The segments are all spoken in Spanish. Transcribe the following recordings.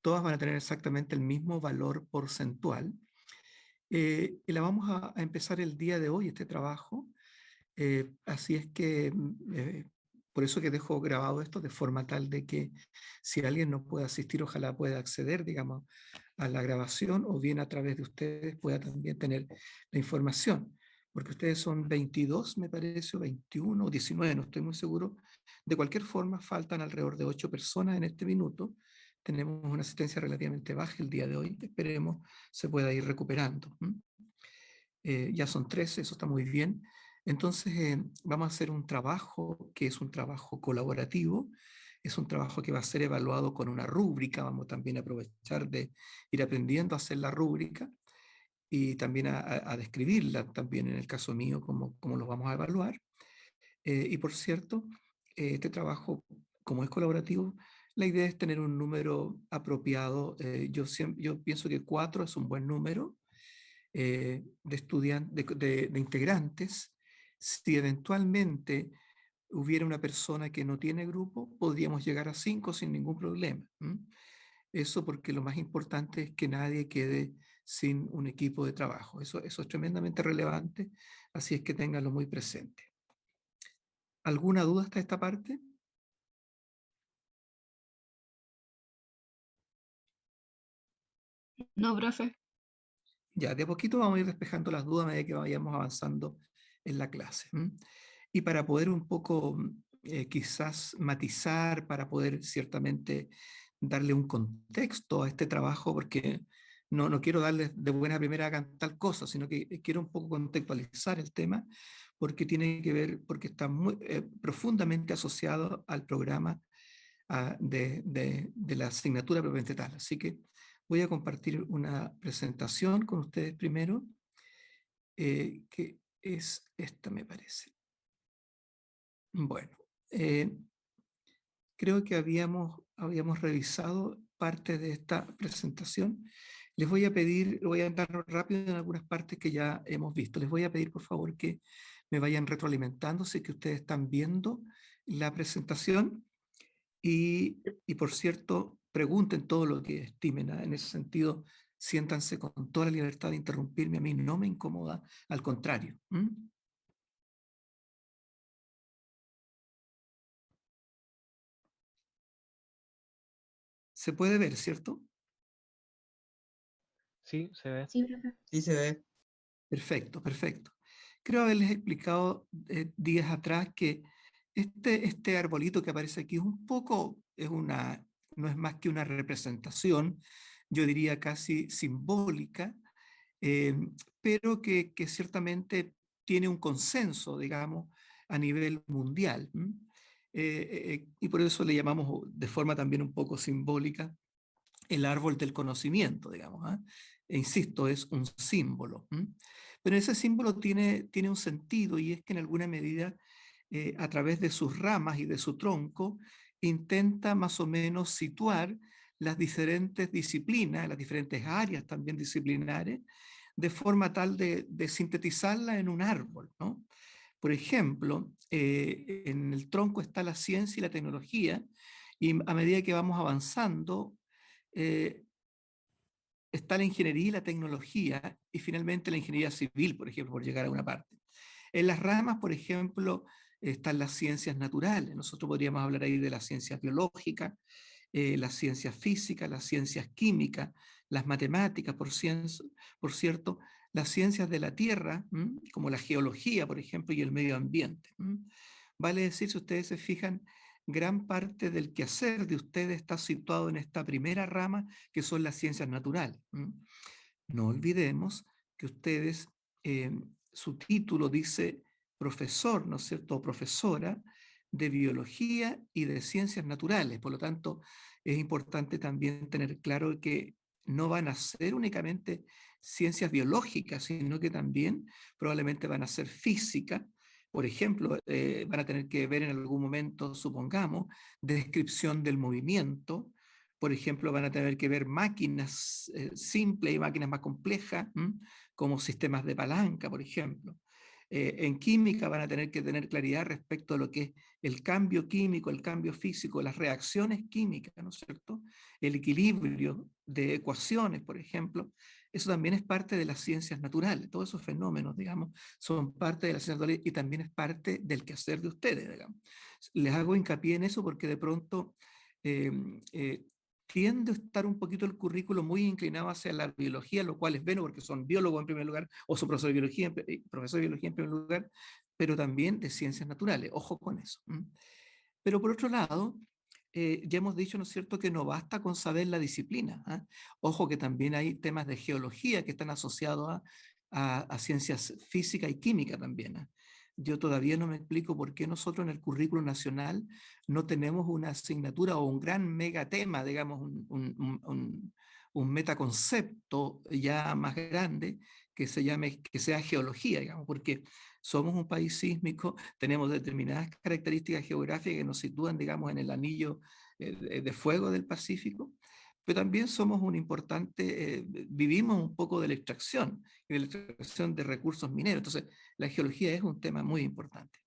todas van a tener exactamente el mismo valor porcentual. Y la vamos a empezar el día de hoy, este trabajo. Así es que, por eso que dejo grabado esto de forma tal de que si alguien no puede asistir, ojalá pueda acceder, digamos, a la grabación o bien a través de ustedes pueda también tener la información. Porque ustedes son 22, me parece, o 21 o 19, no estoy muy seguro. De cualquier forma, faltan alrededor de 8 personas en este minuto. Tenemos una asistencia relativamente baja el día de hoy. Esperemos se pueda ir recuperando. Ya son 13, eso está muy bien. Entonces, vamos a hacer un trabajo que es un trabajo colaborativo, es un trabajo que va a ser evaluado con una rúbrica, vamos también a aprovechar de ir aprendiendo a hacer la rúbrica y también a describirla también en el caso mío, cómo lo vamos a evaluar. Y por cierto, este trabajo, como es colaborativo, la idea es tener un número apropiado. Yo pienso que 4 es un buen número de estudiantes, de integrantes. Si eventualmente hubiera una persona que no tiene grupo, podríamos llegar a 5 sin ningún problema. Eso porque lo más importante es que nadie quede sin un equipo de trabajo. Eso es tremendamente relevante, así es que ténganlo muy presente. ¿Alguna duda hasta esta parte? No, profe. Ya, de a poquito vamos a ir despejando las dudas a medida que vayamos avanzando en la clase. Y para poder un poco, quizás matizar, para poder ciertamente darle un contexto a este trabajo, porque no quiero darles de buena primera hagan tal cosa, sino que quiero un poco contextualizar el tema, porque tiene que ver, porque está muy profundamente asociado al programa de la asignatura propiamente tal. Así que voy a compartir una presentación con ustedes primero, que es esta, me parece. Bueno, creo que habíamos revisado parte de esta presentación. Les voy a pedir, voy a entrar rápido en algunas partes que ya hemos visto. Les voy a pedir, por favor, que me vayan retroalimentando si que ustedes están viendo la presentación. Y por cierto, pregunten todo lo que estimen. En ese sentido, siéntanse con toda la libertad de interrumpirme. A mí no me incomoda, al contrario. Se puede ver, ¿cierto? Sí, se ve. Sí, profe. Sí se ve. Perfecto, perfecto. Creo haberles explicado días atrás que este arbolito que aparece aquí es un poco, no es más que una representación, yo diría casi simbólica, eh, pero que ciertamente tiene un consenso, digamos, a nivel mundial. Y por eso le llamamos de forma también un poco simbólica el árbol del conocimiento, digamos. E insisto, es un símbolo. Pero ese símbolo tiene un sentido y es que en alguna medida, a través de sus ramas y de su tronco, intenta más o menos situar las diferentes disciplinas, las diferentes áreas también disciplinares, de forma tal de sintetizarla en un árbol, ¿no? Por ejemplo, en el tronco está la ciencia y la tecnología, y a medida que vamos avanzando, eh, está la ingeniería y la tecnología, y finalmente la ingeniería civil, por ejemplo, por llegar a una parte. En las ramas, por ejemplo, están las ciencias naturales. Nosotros podríamos hablar ahí de las ciencias biológicas, las ciencias físicas, las ciencias químicas, las matemáticas, por cierto, las ciencias de la tierra, como la geología, por ejemplo, y el medio ambiente. Vale decir, si ustedes se fijan, gran parte del quehacer de ustedes está situado en esta primera rama, que son las ciencias naturales. No olvidemos que ustedes, su título dice profesor, ¿no es cierto?, o profesora de biología y de ciencias naturales. Por lo tanto, es importante también tener claro que no van a ser únicamente ciencias biológicas, sino que también probablemente van a ser física. Por ejemplo, van a tener que ver en algún momento, supongamos, descripción del movimiento. Por ejemplo, van a tener que ver máquinas simples y máquinas más complejas, como sistemas de palanca, por ejemplo. En química van a tener que tener claridad respecto a lo que es el cambio químico, el cambio físico, las reacciones químicas, ¿no es cierto? El equilibrio de ecuaciones, por ejemplo. Eso también es parte de las ciencias naturales. Todos esos fenómenos, digamos, son parte de las ciencias naturales y también es parte del quehacer de ustedes, digamos. Les hago hincapié en eso porque de pronto eh, eh, tiende a estar un poquito el currículo muy inclinado hacia la biología, lo cual es bueno porque son biólogos en primer lugar, o son profesor de biología, profesor de biología en primer lugar, pero también de ciencias naturales. Ojo con eso. Pero por otro lado, ya hemos dicho, ¿no es cierto?, que no basta con saber la disciplina. ¿Ah? Ojo que también hay temas de geología que están asociados a ciencias física y química también. ¿Ah? Yo todavía no me explico por qué nosotros en el currículo nacional no tenemos una asignatura o un gran megatema, digamos, un metaconcepto ya más grande que se llame, que sea geología, digamos, porque somos un país sísmico, tenemos determinadas características geográficas que nos sitúan, digamos, en el anillo de fuego del Pacífico, pero también somos un importante, vivimos un poco de la extracción y de la extracción de recursos mineros. Entonces, la geología es un tema muy importante.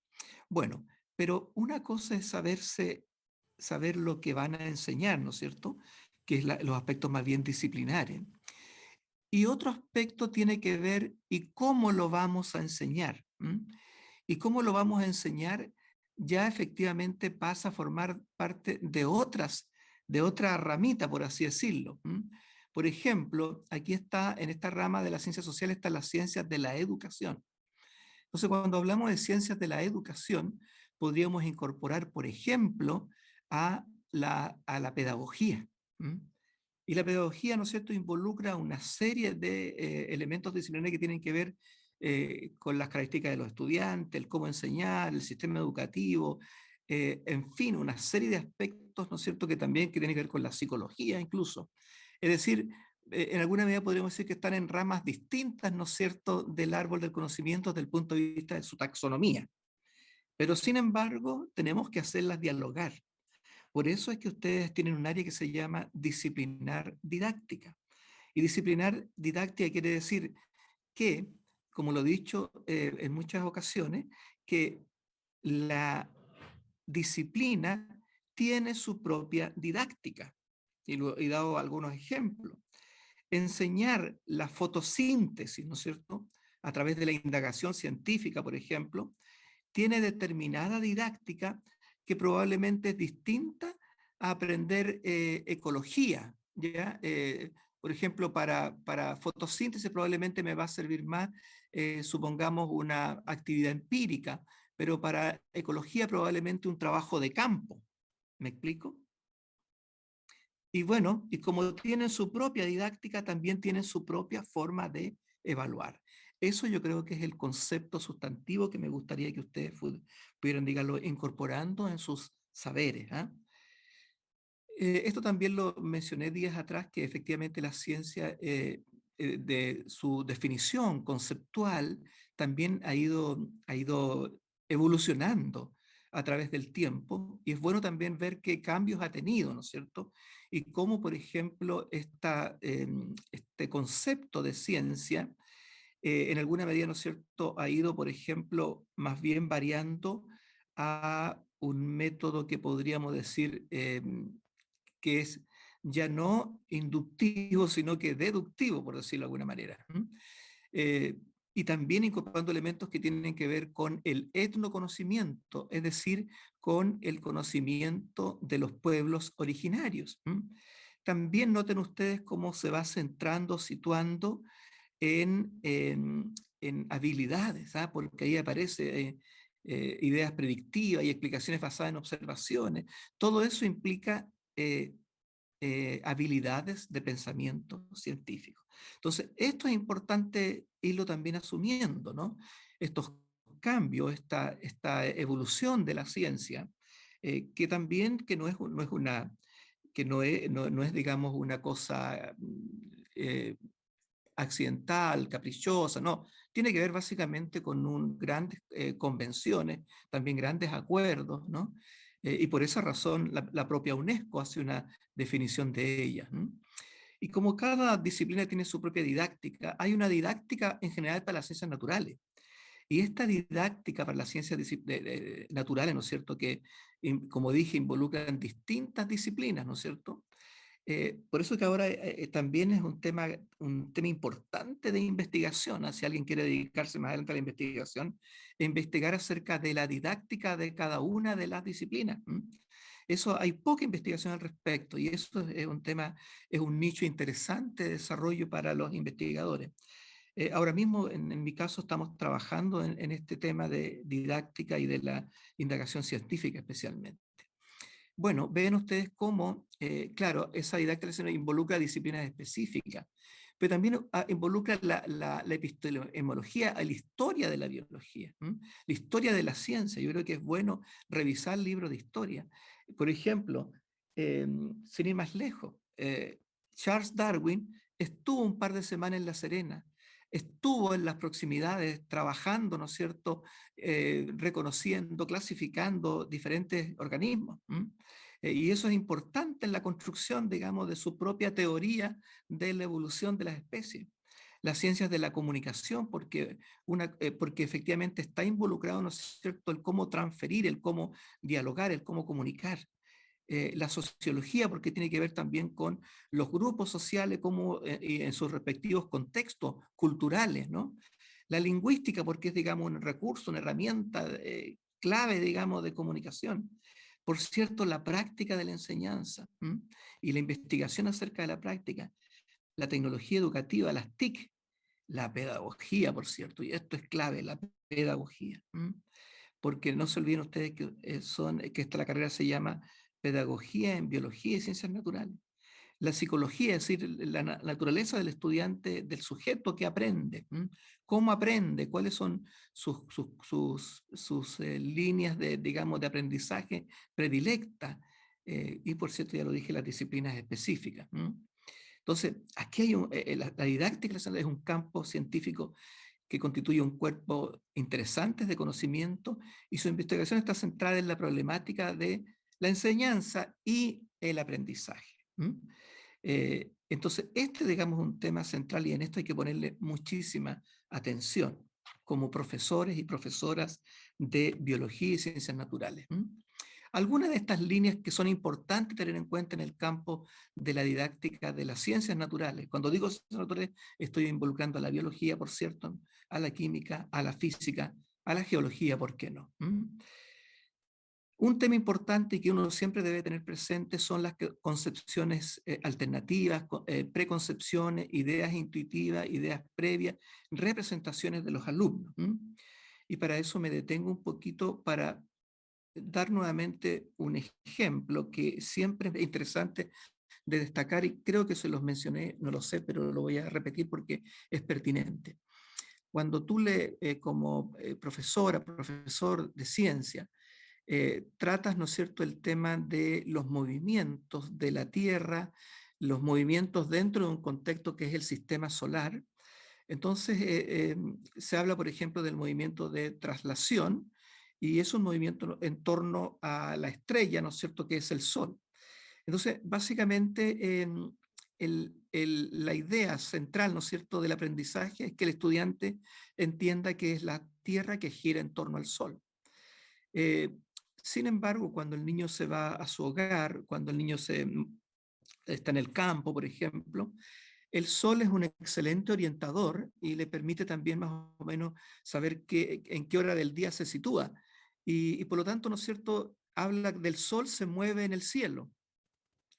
Bueno, pero una cosa es saber lo que van a enseñar, ¿no es cierto? Que es los aspectos más bien disciplinares. Y otro aspecto tiene que ver y cómo lo vamos a enseñar. Y cómo lo vamos a enseñar ya efectivamente pasa a formar parte de otra ramita, por así decirlo. Por ejemplo, aquí está, en esta rama de la ciencia social, están las ciencias de la educación. Entonces, cuando hablamos de ciencias de la educación, podríamos incorporar, por ejemplo, a la pedagogía. Y la pedagogía, ¿no es cierto?, involucra una serie de elementos disciplinarios que tienen que ver con las características de los estudiantes, el cómo enseñar, el sistema educativo, en fin, una serie de aspectos, ¿no es cierto?, que tienen que ver con la psicología incluso. Es decir, en alguna medida podríamos decir que están en ramas distintas, ¿no es cierto?, del árbol del conocimiento desde el punto de vista de su taxonomía. Pero sin embargo, tenemos que hacerlas dialogar. Por eso es que ustedes tienen un área que se llama disciplinar didáctica. Y disciplinar didáctica quiere decir que, como lo he dicho en muchas ocasiones, que la disciplina tiene su propia didáctica. Y he dado algunos ejemplos. Enseñar la fotosíntesis, ¿no es cierto?, a través de la indagación científica, por ejemplo, tiene determinada didáctica que probablemente es distinta a aprender ecología, ¿ya? Por ejemplo, para fotosíntesis probablemente me va a servir más, supongamos, una actividad empírica, pero para ecología probablemente un trabajo de campo. ¿Me explico? Y bueno, y como tienen su propia didáctica, también tienen su propia forma de evaluar. Eso yo creo que es el concepto sustantivo que me gustaría que ustedes pudieran, digámoslo, incorporando en sus saberes. ¿Ah? Esto también lo mencioné días atrás, que efectivamente la ciencia, de su definición conceptual, también ha ido evolucionando a través del tiempo, y es bueno también ver qué cambios ha tenido, ¿no es cierto? Y cómo, por ejemplo, este concepto de ciencia, en alguna medida, ¿no es cierto?, ha ido, por ejemplo, más bien variando a un método que podríamos decir que es ya no inductivo, sino que deductivo, por decirlo de alguna manera. Eh, y también incorporando elementos que tienen que ver con el etnoconocimiento, es decir, con el conocimiento de los pueblos originarios. También noten ustedes cómo se va centrando, situando en habilidades, ¿ah? Porque ahí aparece ideas predictivas y explicaciones basadas en observaciones. Todo eso implica habilidades de pensamiento científico. Entonces, esto es importante irlo también asumiendo, ¿no? Estos cambios, esta evolución de la ciencia, que también que no es una, que no es, digamos, una cosa eh, accidental, caprichosa, no. Tiene que ver básicamente con grandes convenciones, también grandes acuerdos, ¿no? Y por esa razón la propia UNESCO hace una definición de ellas. Y como cada disciplina tiene su propia didáctica, hay una didáctica en general para las ciencias naturales. Y esta didáctica para las ciencias naturales, ¿no es cierto?, que, como dije, involucran distintas disciplinas, ¿no es cierto? Por eso que ahora también es un tema importante de investigación, ¿ah? Si alguien quiere dedicarse más adelante a la investigación, investigar acerca de la didáctica de cada una de las disciplinas. Eso hay poca investigación al respecto y eso es un tema, es un nicho interesante de desarrollo para los investigadores. Ahora mismo, en mi caso, estamos trabajando en este tema de didáctica y de la indagación científica especialmente. Bueno, ven ustedes cómo, claro, esa didáctica involucra disciplinas específicas, pero también involucra la epistemología, la historia de la biología, la historia de la ciencia. Yo creo que es bueno revisar libros de historia. Por ejemplo, sin ir más lejos, Charles Darwin estuvo un par de semanas en La Serena, estuvo en las proximidades trabajando, ¿no es cierto?, reconociendo, clasificando diferentes organismos. Y eso es importante en la construcción, digamos, de su propia teoría de la evolución de las especies. Las ciencias de la comunicación, porque efectivamente está involucrado, ¿no es cierto?, el cómo transferir, el cómo dialogar, el cómo comunicar. La sociología, porque tiene que ver también con los grupos sociales como, en sus respectivos contextos culturales, ¿no? La lingüística, porque es, digamos, un recurso, una herramienta clave, digamos, de comunicación. Por cierto, la práctica de la enseñanza y la investigación acerca de la práctica, la tecnología educativa, las TIC, la pedagogía, por cierto, y esto es clave, la pedagogía. Porque no se olviden ustedes que, que esta la carrera se llama Pedagogía en Biología y Ciencias Naturales. La psicología, es decir, la naturaleza del estudiante, del sujeto que aprende, cómo aprende, cuáles son sus líneas de, digamos, de aprendizaje predilectas, y por cierto, ya lo dije, las disciplinas específicas. Entonces, aquí hay la didáctica es un campo científico que constituye un cuerpo interesante de conocimiento y su investigación está centrada en la problemática de la enseñanza y el aprendizaje. Entonces, este, digamos, es un tema central y en esto hay que ponerle muchísima atención como profesores y profesoras de biología y ciencias naturales. Algunas de estas líneas que son importantes tener en cuenta en el campo de la didáctica de las ciencias naturales. Cuando digo ciencias naturales, estoy involucrando a la biología, por cierto, a la química, a la física, a la geología, ¿por qué no? Un tema importante y que uno siempre debe tener presente son las concepciones alternativas, preconcepciones, ideas intuitivas, ideas previas, representaciones de los alumnos. Y para eso me detengo un poquito para dar nuevamente un ejemplo que siempre es interesante de destacar y creo que se los mencioné, no lo sé, pero lo voy a repetir porque es pertinente. Cuando tú como profesora, profesor de ciencia, tratas, ¿no es cierto?, el tema de los movimientos de la Tierra, los movimientos dentro de un contexto que es el sistema solar. Entonces, se habla, por ejemplo, del movimiento de traslación, y es un movimiento en torno a la estrella, ¿no es cierto?, que es el Sol. Entonces, básicamente, la idea central, ¿no es cierto?, del aprendizaje es que el estudiante entienda que es la Tierra que gira en torno al Sol. Eh, Sin embargo, cuando el niño se va a su hogar, cuando el niño está en el campo, por ejemplo, el sol es un excelente orientador y le permite también más o menos saber en qué hora del día se sitúa. Y por lo tanto, ¿no es cierto?, habla del sol se mueve en el cielo.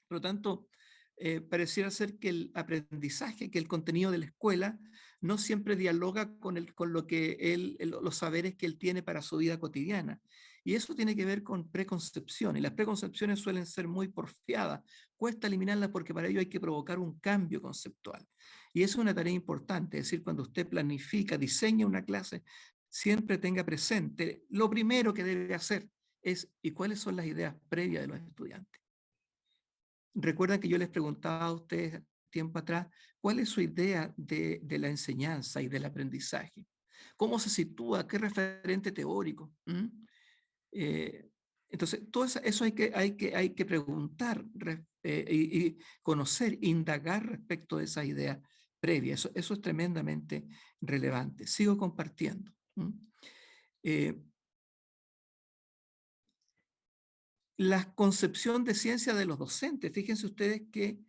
Por lo tanto, pareciera ser que el aprendizaje, que el contenido de la escuela, no siempre dialoga con lo que los saberes que él tiene para su vida cotidiana. Y eso tiene que ver con preconcepciones. Y las preconcepciones suelen ser muy porfiadas. Cuesta eliminarlas porque para ello hay que provocar un cambio conceptual. Y eso es una tarea importante. Es decir, cuando usted planifica, diseña una clase, siempre tenga presente, lo primero que debe hacer es, ¿y cuáles son las ideas previas de los estudiantes? Recuerdan que yo les preguntaba a ustedes tiempo atrás, ¿cuál es su idea de la enseñanza y del aprendizaje? ¿Cómo se sitúa? ¿Qué referente teórico? Eh, entonces, todo eso hay que preguntar y conocer, indagar respecto de esa idea previa. Eso es tremendamente relevante. Sigo compartiendo. Eh, la concepción de ciencia de los docentes. Fíjense ustedes que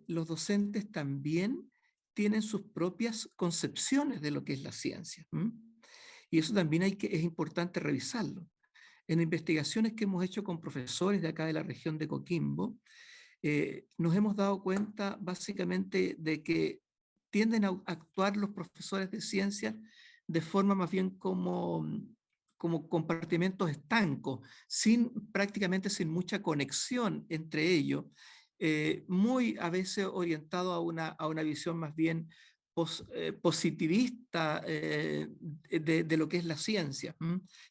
los docentes también tienen sus propias concepciones de lo que es la ciencia. Y eso también es importante revisarlo. En investigaciones que hemos hecho con profesores de acá de la región de Coquimbo, nos hemos dado cuenta básicamente de que tienden a actuar los profesores de ciencia de forma más bien como compartimentos estancos, prácticamente sin mucha conexión entre ellos, muy a veces orientado a una visión más bien positivista de lo que es la ciencia.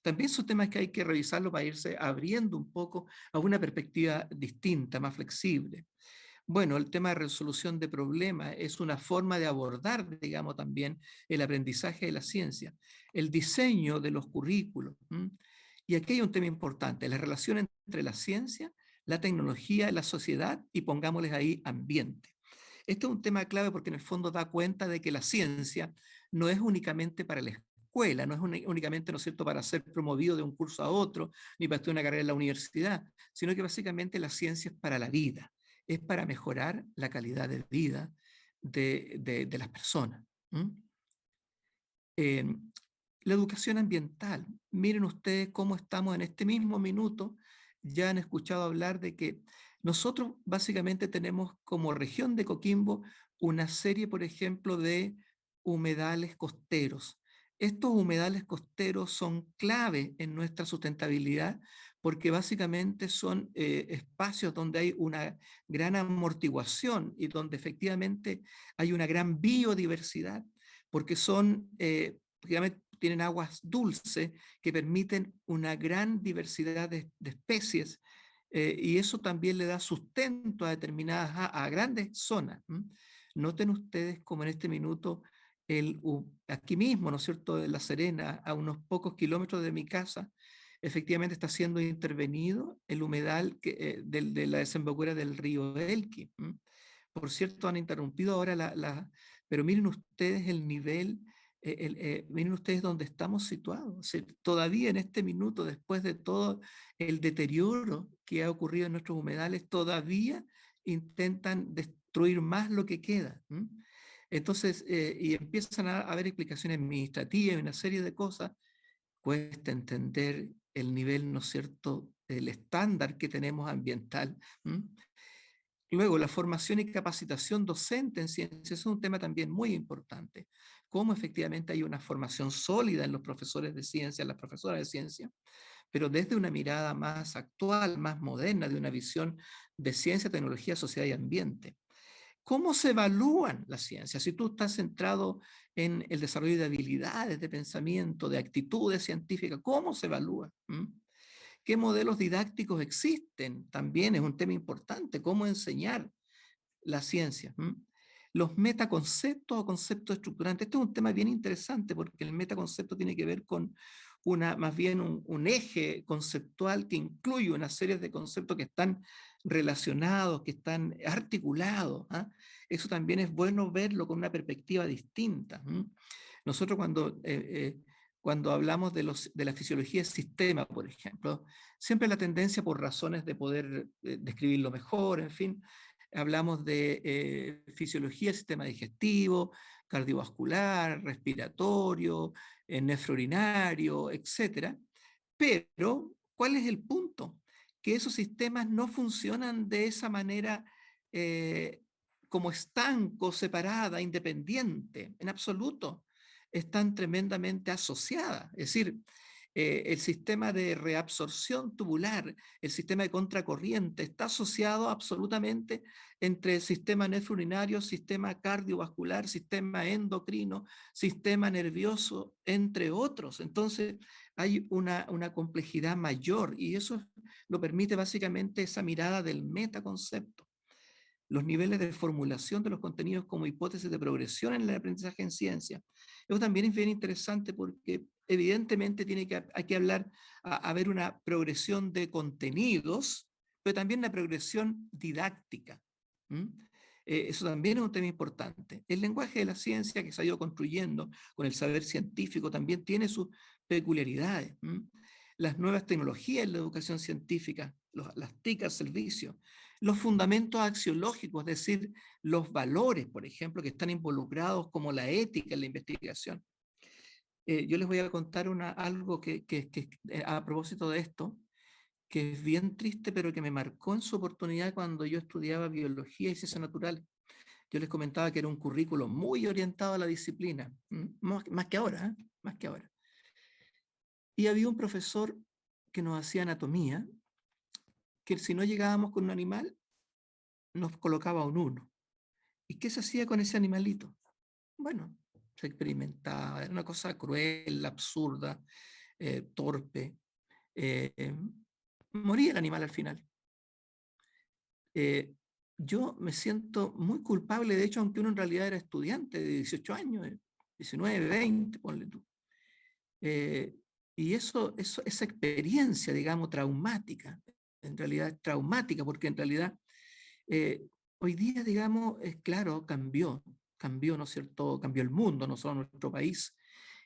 También son temas que hay que revisarlo para irse abriendo un poco a una perspectiva distinta, más flexible. Bueno, el tema de resolución de problemas es una forma de abordar, digamos, también el aprendizaje de la ciencia, el diseño de los currículos. Y aquí hay un tema importante, la relación entre la ciencia, la tecnología, la sociedad y pongámosles ahí ambiente. Este es un tema clave porque en el fondo da cuenta de que la ciencia no es únicamente para la escuela, no es únicamente, ¿no es cierto?, para ser promovido de un curso a otro, ni para estudiar una carrera en la universidad, sino que básicamente la ciencia es para la vida, es para mejorar la calidad de vida de las personas. Eh, la educación ambiental. Miren ustedes cómo estamos en este mismo minuto. Ya han escuchado hablar de que nosotros básicamente tenemos como región de Coquimbo una serie, por ejemplo, de humedales costeros. Estos humedales costeros son clave en nuestra sustentabilidad porque básicamente son espacios donde hay una gran amortiguación y donde efectivamente hay una gran biodiversidad, porque son, tienen aguas dulces que permiten una gran diversidad de especies, y eso también le da sustento a determinadas, a grandes zonas. Noten ustedes como en este minuto, aquí mismo, ¿no es cierto?, en La Serena, a unos pocos kilómetros de mi casa, efectivamente está siendo intervenido el humedal de la desembocadura del río Elqui. Por cierto, han interrumpido ahora pero miren ustedes el nivel, miren ustedes dónde estamos situados. O sea, todavía en este minuto, después de todo el deterioro que ha ocurrido en nuestros humedales, todavía intentan destruir más lo que queda. Entonces, y empiezan a haber explicaciones administrativas y una serie de cosas. Cuesta entender el nivel, ¿no es cierto?, el estándar que tenemos ambiental. Luego, la formación y capacitación docente en ciencias es un tema también muy importante. Cómo efectivamente hay una formación sólida en los profesores de ciencia, las profesoras de ciencia, pero desde una mirada más actual, más moderna, de una visión de ciencia, tecnología, sociedad y ambiente. ¿Cómo se evalúan las ciencias? Si tú estás centrado en el desarrollo de habilidades, de pensamiento, de actitudes científicas, ¿cómo se evalúa? ¿Qué modelos didácticos existen? También es un tema importante. ¿Cómo enseñar la ciencia? Los metaconceptos o conceptos estructurantes. Este es un tema bien interesante porque el metaconcepto tiene que ver con más bien un eje conceptual que incluye una serie de conceptos que están relacionados, que están articulados. Eso también es bueno verlo con una perspectiva distinta. Nosotros cuando hablamos de la fisiología del sistema, por ejemplo, siempre la tendencia por razones de poder describirlo mejor, en fin, hablamos de fisiología del sistema digestivo, cardiovascular, respiratorio, nefrourinario, etc. Pero, ¿cuál es el punto? Que esos sistemas no funcionan de esa manera como estancos, separada, independiente, en absoluto. Están tremendamente asociadas. Es decir, el sistema de reabsorción tubular, el sistema de contracorriente, está asociado absolutamente entre el sistema nefrourinario, sistema cardiovascular, sistema endocrino, sistema nervioso, entre otros. Entonces, hay una complejidad mayor y eso lo permite básicamente esa mirada del metaconcepto. Los niveles de formulación de los contenidos como hipótesis de progresión en el aprendizaje en ciencia. Eso también es bien interesante porque evidentemente hay que hablar, haber una progresión de contenidos, pero también una progresión didáctica. Eso también es un tema importante. El lenguaje de la ciencia que se ha ido construyendo con el saber científico también tiene sus peculiaridades. Las nuevas tecnologías en la educación científica, las TIC al servicio, los fundamentos axiológicos, es decir, los valores, por ejemplo, que están involucrados como la ética en la investigación. Yo les voy a contar algo a propósito de esto, que es bien triste, pero que me marcó en su oportunidad cuando yo estudiaba biología y ciencias naturales. Yo les comentaba que era un currículo muy orientado a la disciplina, más que ahora, más que ahora. Y había un profesor que nos hacía anatomía, que si no llegábamos con un animal, nos colocaba un 1. ¿Y qué se hacía con ese animalito? Bueno, se experimentaba, era una cosa cruel, absurda, torpe. Eh, eh, Moría el animal al final. Yo me siento muy culpable, de hecho, aunque uno en realidad era estudiante de 18 años, 19, 20, ponle tú. Y esa experiencia, digamos, traumática, en realidad es traumática, porque en realidad hoy día, digamos, es claro, cambió, ¿no es cierto? Cambió el mundo, no solo nuestro país,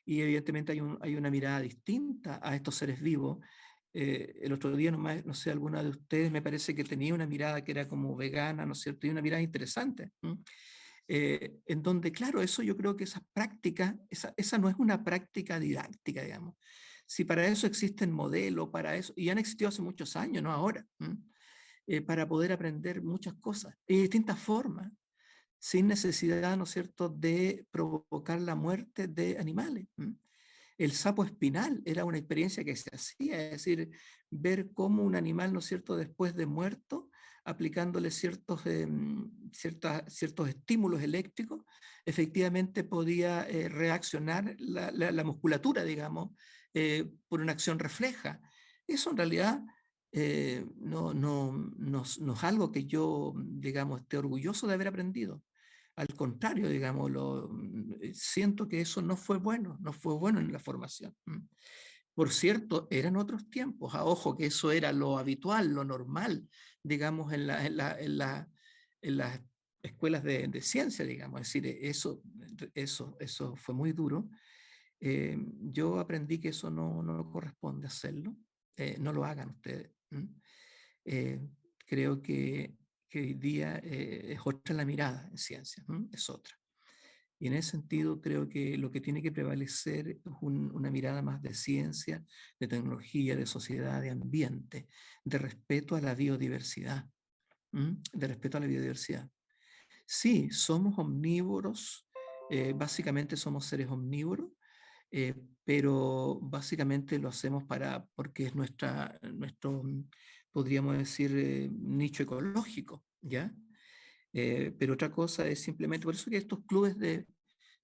y evidentemente hay una mirada distinta a estos seres vivos. El otro día, no sé, alguna de ustedes me parece que tenía una mirada que era como vegana, ¿no es cierto? Y una mirada interesante. En donde, claro, eso yo creo que esas prácticas, esa no es una práctica didáctica, digamos. Si para eso existen modelos, para eso, y han existido hace muchos años, no ahora, para poder aprender muchas cosas, y de distintas formas, sin necesidad, ¿no es cierto?, de provocar la muerte de animales. El sapo espinal era una experiencia que se hacía, es decir, ver cómo un animal, ¿no es cierto?, después de muerto, aplicándole ciertos estímulos eléctricos, efectivamente podía reaccionar la musculatura, digamos, por una acción refleja. Eso en realidad no es algo que yo, digamos, esté orgulloso de haber aprendido. Al contrario, digamos, siento que eso no fue bueno, no fue bueno en la formación. Por cierto, eran otros tiempos, a ojo que eso era lo habitual, lo normal, digamos, en las escuelas de ciencia, digamos, es decir, eso fue muy duro. Yo aprendí que eso no corresponde hacerlo, no lo hagan ustedes. Eh, Creo que hoy día es otra la mirada en ciencia, es otra. Y en ese sentido creo que lo que tiene que prevalecer es una mirada más de ciencia, de tecnología, de sociedad, de ambiente, de respeto a la biodiversidad, de respeto a la biodiversidad. Sí, somos omnívoros, básicamente somos seres omnívoros, pero básicamente lo hacemos porque es nuestro, podríamos decir, nicho ecológico, ¿ya? Pero otra cosa es simplemente, por eso que estos clubes ¿se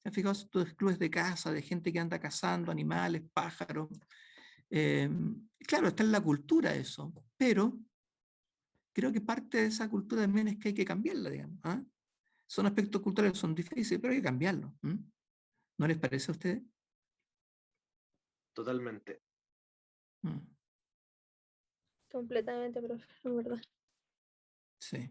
han fijado estos clubes de caza, de gente que anda cazando animales, pájaros? Eh, claro, está en la cultura eso, pero creo que parte de esa cultura también es que hay que cambiarla, digamos. ¿Ah? Son aspectos culturales, son difíciles, pero hay que cambiarlos. ¿No les parece a ustedes? Totalmente. Mm, Completamente, profe, en verdad. sí.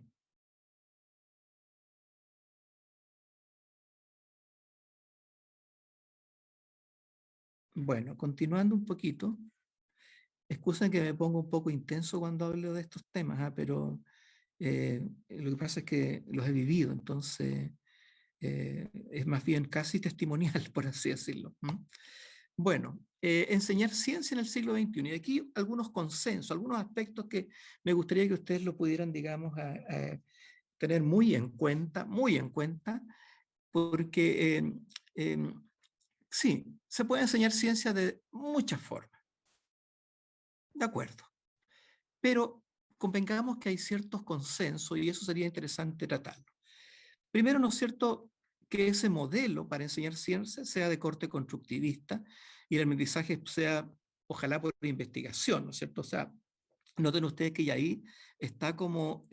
Bueno, continuando un poquito, excusen que me pongo un poco intenso cuando hablo de estos temas, pero lo que pasa es que los he vivido, entonces es más bien casi testimonial, por así decirlo. Bueno, enseñar ciencia en el siglo XXI. Y aquí algunos consensos, algunos aspectos que me gustaría que ustedes lo pudieran, digamos, tener muy en cuenta, porque sí, se puede enseñar ciencia de muchas formas, de acuerdo, pero convengamos que hay ciertos consensos y eso sería interesante tratarlo. Primero, ¿no es cierto?, que ese modelo para enseñar ciencia sea de corte constructivista y el aprendizaje sea, ojalá, por investigación, ¿no es cierto? O sea, noten ustedes que ya ahí está como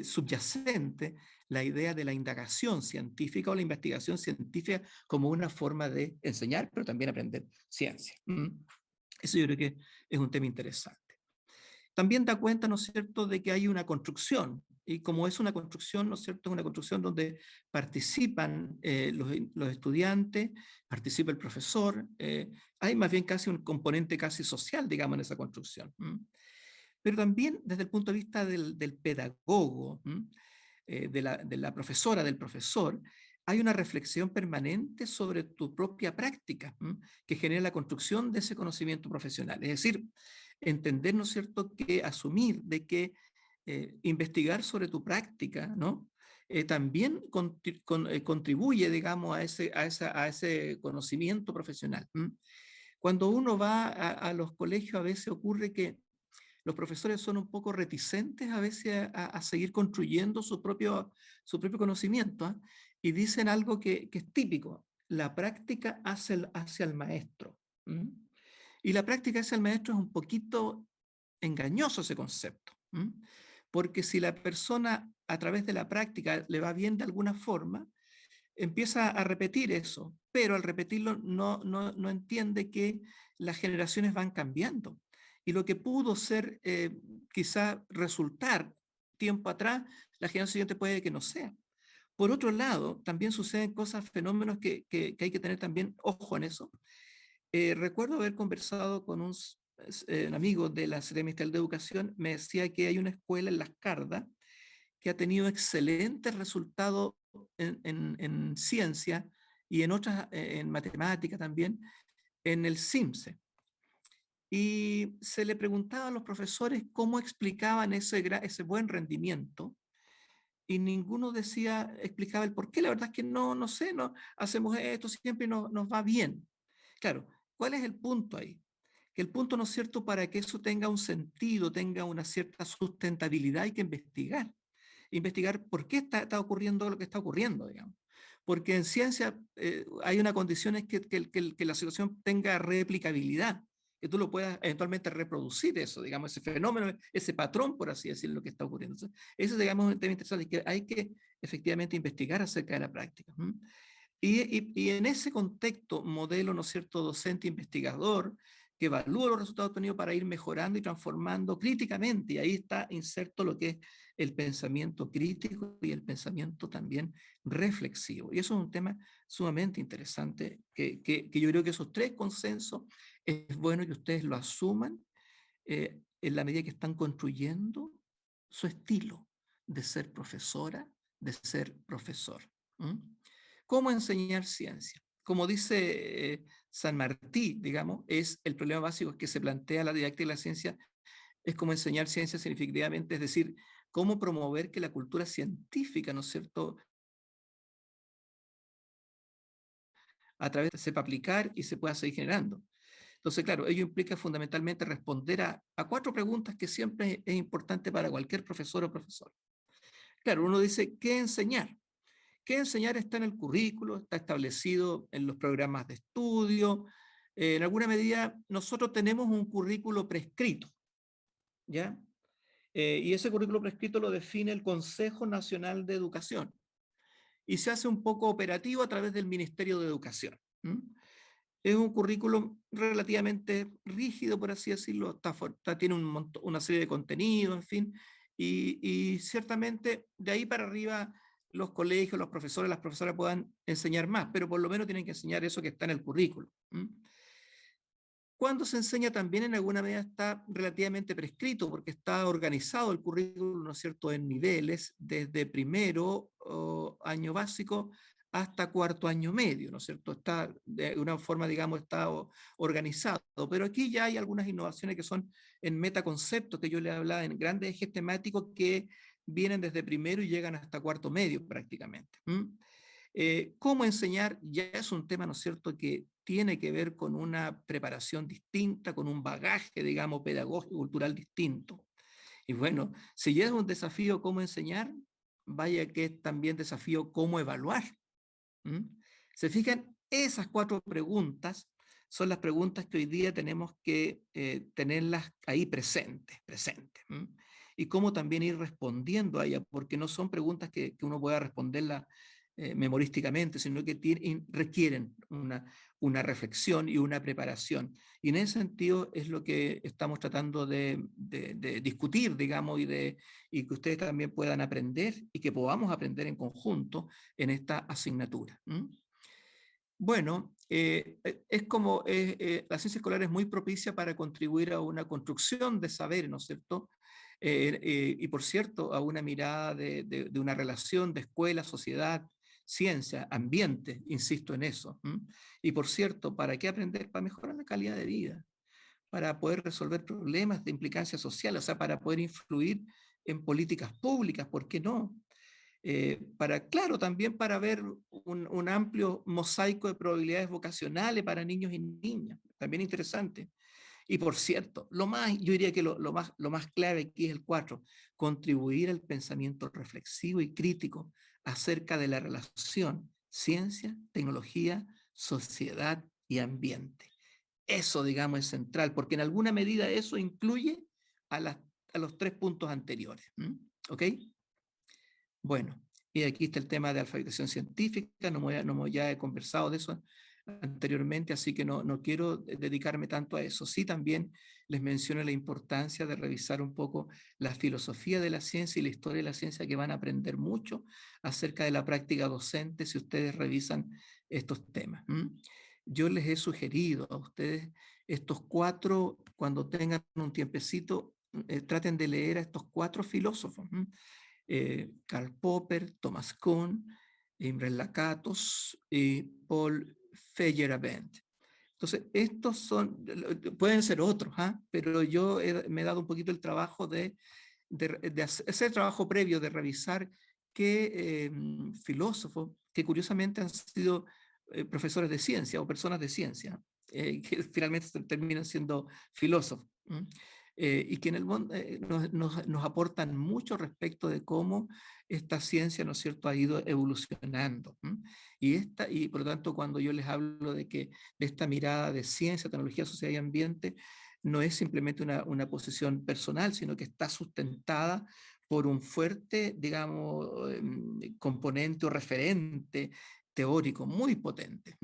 subyacente la idea de la indagación científica o la investigación científica como una forma de enseñar, pero también aprender ciencia. Eso yo creo que es un tema interesante. También da cuenta, ¿no es cierto?, de que hay una construcción, y como es una construcción, ¿no es cierto?, es una construcción donde participan los estudiantes, participa el profesor, hay más bien casi un componente casi social, digamos, en esa construcción. Pero también desde el punto de vista del pedagogo, de la profesora, del profesor, hay una reflexión permanente sobre tu propia práctica, que genera la construcción de ese conocimiento profesional. Es decir, entender, ¿no es cierto?, que asumir de que investigar sobre tu práctica, ¿no? También contribuye, digamos, a ese conocimiento profesional. Cuando uno va a los colegios, a veces ocurre que los profesores son un poco reticentes a veces a seguir construyendo su propio conocimiento, ¿ah? Y dicen algo que es típico: la práctica hace al maestro. ¿Mm? Y la práctica hace al maestro es un poquito engañoso ese concepto. Porque si la persona a través de la práctica le va bien de alguna forma, empieza a repetir eso, pero al repetirlo no entiende que las generaciones van cambiando. Y lo que pudo ser, quizá resultar tiempo atrás, la generación siguiente puede que no sea. Por otro lado, también suceden cosas, fenómenos que hay que tener también ojo en eso. Recuerdo haber conversado con un amigo de la Secretaría Ministerial de Educación, me decía que hay una escuela en Las Cardas que ha tenido excelentes resultados en ciencia y en otras, en matemática también, en el CIMSE. Y se le preguntaba a los profesores cómo explicaban ese buen rendimiento, y ninguno explicaba el por qué. La verdad es que no sé, no, hacemos esto siempre y nos va bien. Claro, ¿cuál es el punto ahí? Que el punto, ¿no es cierto?, para que eso tenga un sentido, tenga una cierta sustentabilidad, hay que investigar por qué está ocurriendo lo que está ocurriendo, digamos. Porque en ciencia hay una condición, es que la situación tenga replicabilidad, que tú lo puedas eventualmente reproducir eso, digamos, ese fenómeno, ese patrón, por así decirlo, lo que está ocurriendo. Entonces, eso, digamos, es un tema interesante, que hay que efectivamente investigar acerca de la práctica. Y en ese contexto, modelo, ¿no es cierto?, docente investigador, que evalúa los resultados obtenidos para ir mejorando y transformando críticamente, y ahí está inserto lo que es el pensamiento crítico y el pensamiento también reflexivo. Y eso es un tema sumamente interesante, que yo creo que esos tres consensos es bueno que ustedes lo asuman en la medida que están construyendo su estilo de ser profesora, de ser profesor. ¿Cómo enseñar ciencia? Como dice San Martín, digamos, es el problema básico que se plantea la didáctica de la ciencia, es cómo enseñar ciencia significativamente, es decir, cómo promover que la cultura científica, ¿no es cierto?, a través de sepa aplicar y se pueda seguir generando. Entonces, claro, ello implica fundamentalmente responder a cuatro preguntas que siempre es importante para cualquier profesor o profesor. Claro, uno dice, ¿qué enseñar? ¿Qué enseñar? Está en el currículo, está establecido en los programas de estudio. En alguna medida, nosotros tenemos un currículo prescrito, ¿ya? Y ese currículo prescrito lo define el Consejo Nacional de Educación y se hace un poco operativo a través del Ministerio de Educación. Es un currículum relativamente rígido, por así decirlo, tiene una serie de contenidos, en fin, y ciertamente de ahí para arriba los colegios, los profesores, las profesoras puedan enseñar más, pero por lo menos tienen que enseñar eso que está en el currículo. Cuando se enseña también en alguna medida está relativamente prescrito, porque está organizado el currículo, ¿no es cierto?, en niveles, desde primero año básico hasta cuarto año medio, ¿no es cierto? Está de una forma, digamos, está organizado, pero aquí ya hay algunas innovaciones que son en metaconceptos, que yo le hablaba, en grandes ejes temáticos que vienen desde primero y llegan hasta cuarto medio prácticamente. ¿Cómo enseñar? Ya es un tema, ¿no es cierto?, que tiene que ver con una preparación distinta, con un bagaje, digamos, pedagógico, cultural distinto. Y bueno, si ya es un desafío cómo enseñar, vaya que es también desafío cómo evaluar. ¿Se fijan? Esas cuatro preguntas son las preguntas que hoy día tenemos que tenerlas ahí presentes. Y cómo también ir respondiendo a ellas, porque no son preguntas que uno pueda responderlas memorísticamente, sino que requieren una reflexión y una preparación. Y en ese sentido es lo que estamos tratando de discutir, digamos, y que ustedes también puedan aprender y que podamos aprender en conjunto en esta asignatura. Bueno, es como la ciencia escolar es muy propicia para contribuir a una construcción de saber, ¿no es cierto? Y por cierto, a una mirada de una relación de escuela, sociedad, ciencia, ambiente, insisto en eso. Y por cierto, ¿para qué aprender? Para mejorar la calidad de vida, para poder resolver problemas de implicancia social, o sea, para poder influir en políticas públicas, ¿por qué no? Claro, también para ver un amplio mosaico de probabilidades vocacionales para niños y niñas, también interesante. Y por cierto, yo diría que lo más clave aquí es el 4, contribuir al pensamiento reflexivo y crítico acerca de la relación ciencia, tecnología, sociedad y ambiente. Eso, digamos, es central, porque en alguna medida eso incluye a, a los 3 puntos anteriores. ¿Ok? Bueno, y aquí está el tema de alfabetización científica, ya he conversado de eso anteriormente, así que no quiero dedicarme tanto a eso. Sí, también les menciono la importancia de revisar un poco la filosofía de la ciencia y la historia de la ciencia, que van a aprender mucho acerca de la práctica docente si ustedes revisan estos temas. Yo les he sugerido a ustedes estos 4, cuando tengan un tiempecito, traten de leer a estos 4 filósofos. Karl Popper, Thomas Kuhn, Imre Lakatos y Paul Feyerabend. Entonces, pueden ser otros, pero yo me he dado un poquito el trabajo de hacer trabajo previo, de revisar qué filósofos, que curiosamente han sido profesores de ciencia o personas de ciencia, que finalmente terminan siendo filósofos. Y que en el mundo nos aportan mucho respecto de cómo esta ciencia, ¿no es cierto?, ha ido evolucionando. Y por lo tanto, cuando yo les hablo de esta mirada de ciencia, tecnología, sociedad y ambiente, no es simplemente una posición personal, sino que está sustentada por un fuerte, digamos, componente o referente teórico muy potente.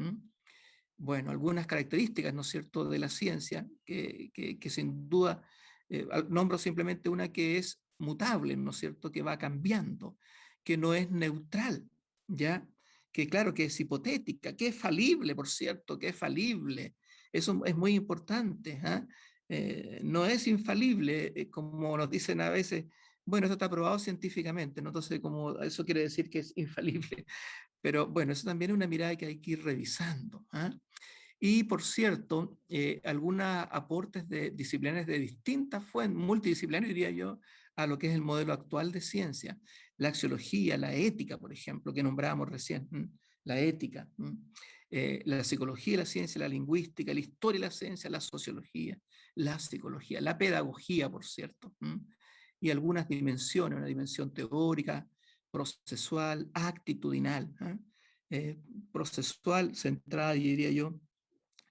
Bueno, algunas características, ¿no es cierto?, de la ciencia, que sin duda, nombro simplemente una que es mutable, ¿no es cierto?, que va cambiando, que no es neutral, ¿ya? Que claro, que es hipotética, que es falible, por cierto, que es falible. Eso es muy importante, no es infalible, como nos dicen a veces, bueno, esto está probado científicamente, ¿no? Entonces, como eso quiere decir que es infalible. Pero bueno, eso también es una mirada que hay que ir revisando. Y por cierto, algunos aportes de disciplinas de distintas fuentes, multidisciplinarios diría yo, a lo que es el modelo actual de ciencia. La axiología, la ética, por ejemplo, que nombrábamos recién, la ética, la psicología, la ciencia, la lingüística, la historia y la ciencia, la sociología, la psicología, la pedagogía, por cierto, y algunas dimensiones, una dimensión teórica, procesual, actitudinal, procesual, centrada, diría yo,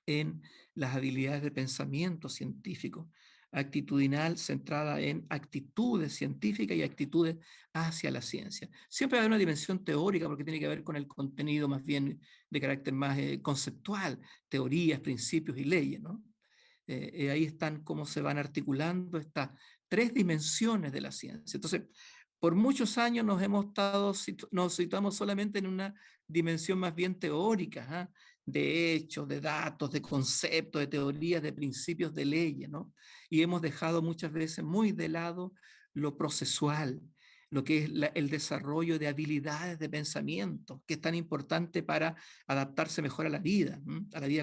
en las habilidades de pensamiento científico, actitudinal, centrada en actitudes científicas y actitudes hacia la ciencia. Siempre hay una dimensión teórica porque tiene que ver con el contenido más bien de carácter más conceptual, teorías, principios y leyes, ¿no? Ahí están cómo se van articulando estas 3 dimensiones de la ciencia. Entonces, por muchos años nos situamos solamente en una dimensión más bien teórica, de hechos, de datos, de conceptos, de teorías, de principios, de leyes, ¿no? Y hemos dejado muchas veces muy de lado lo procesual, lo que es el desarrollo de habilidades de pensamiento, que es tan importante para adaptarse mejor a la vida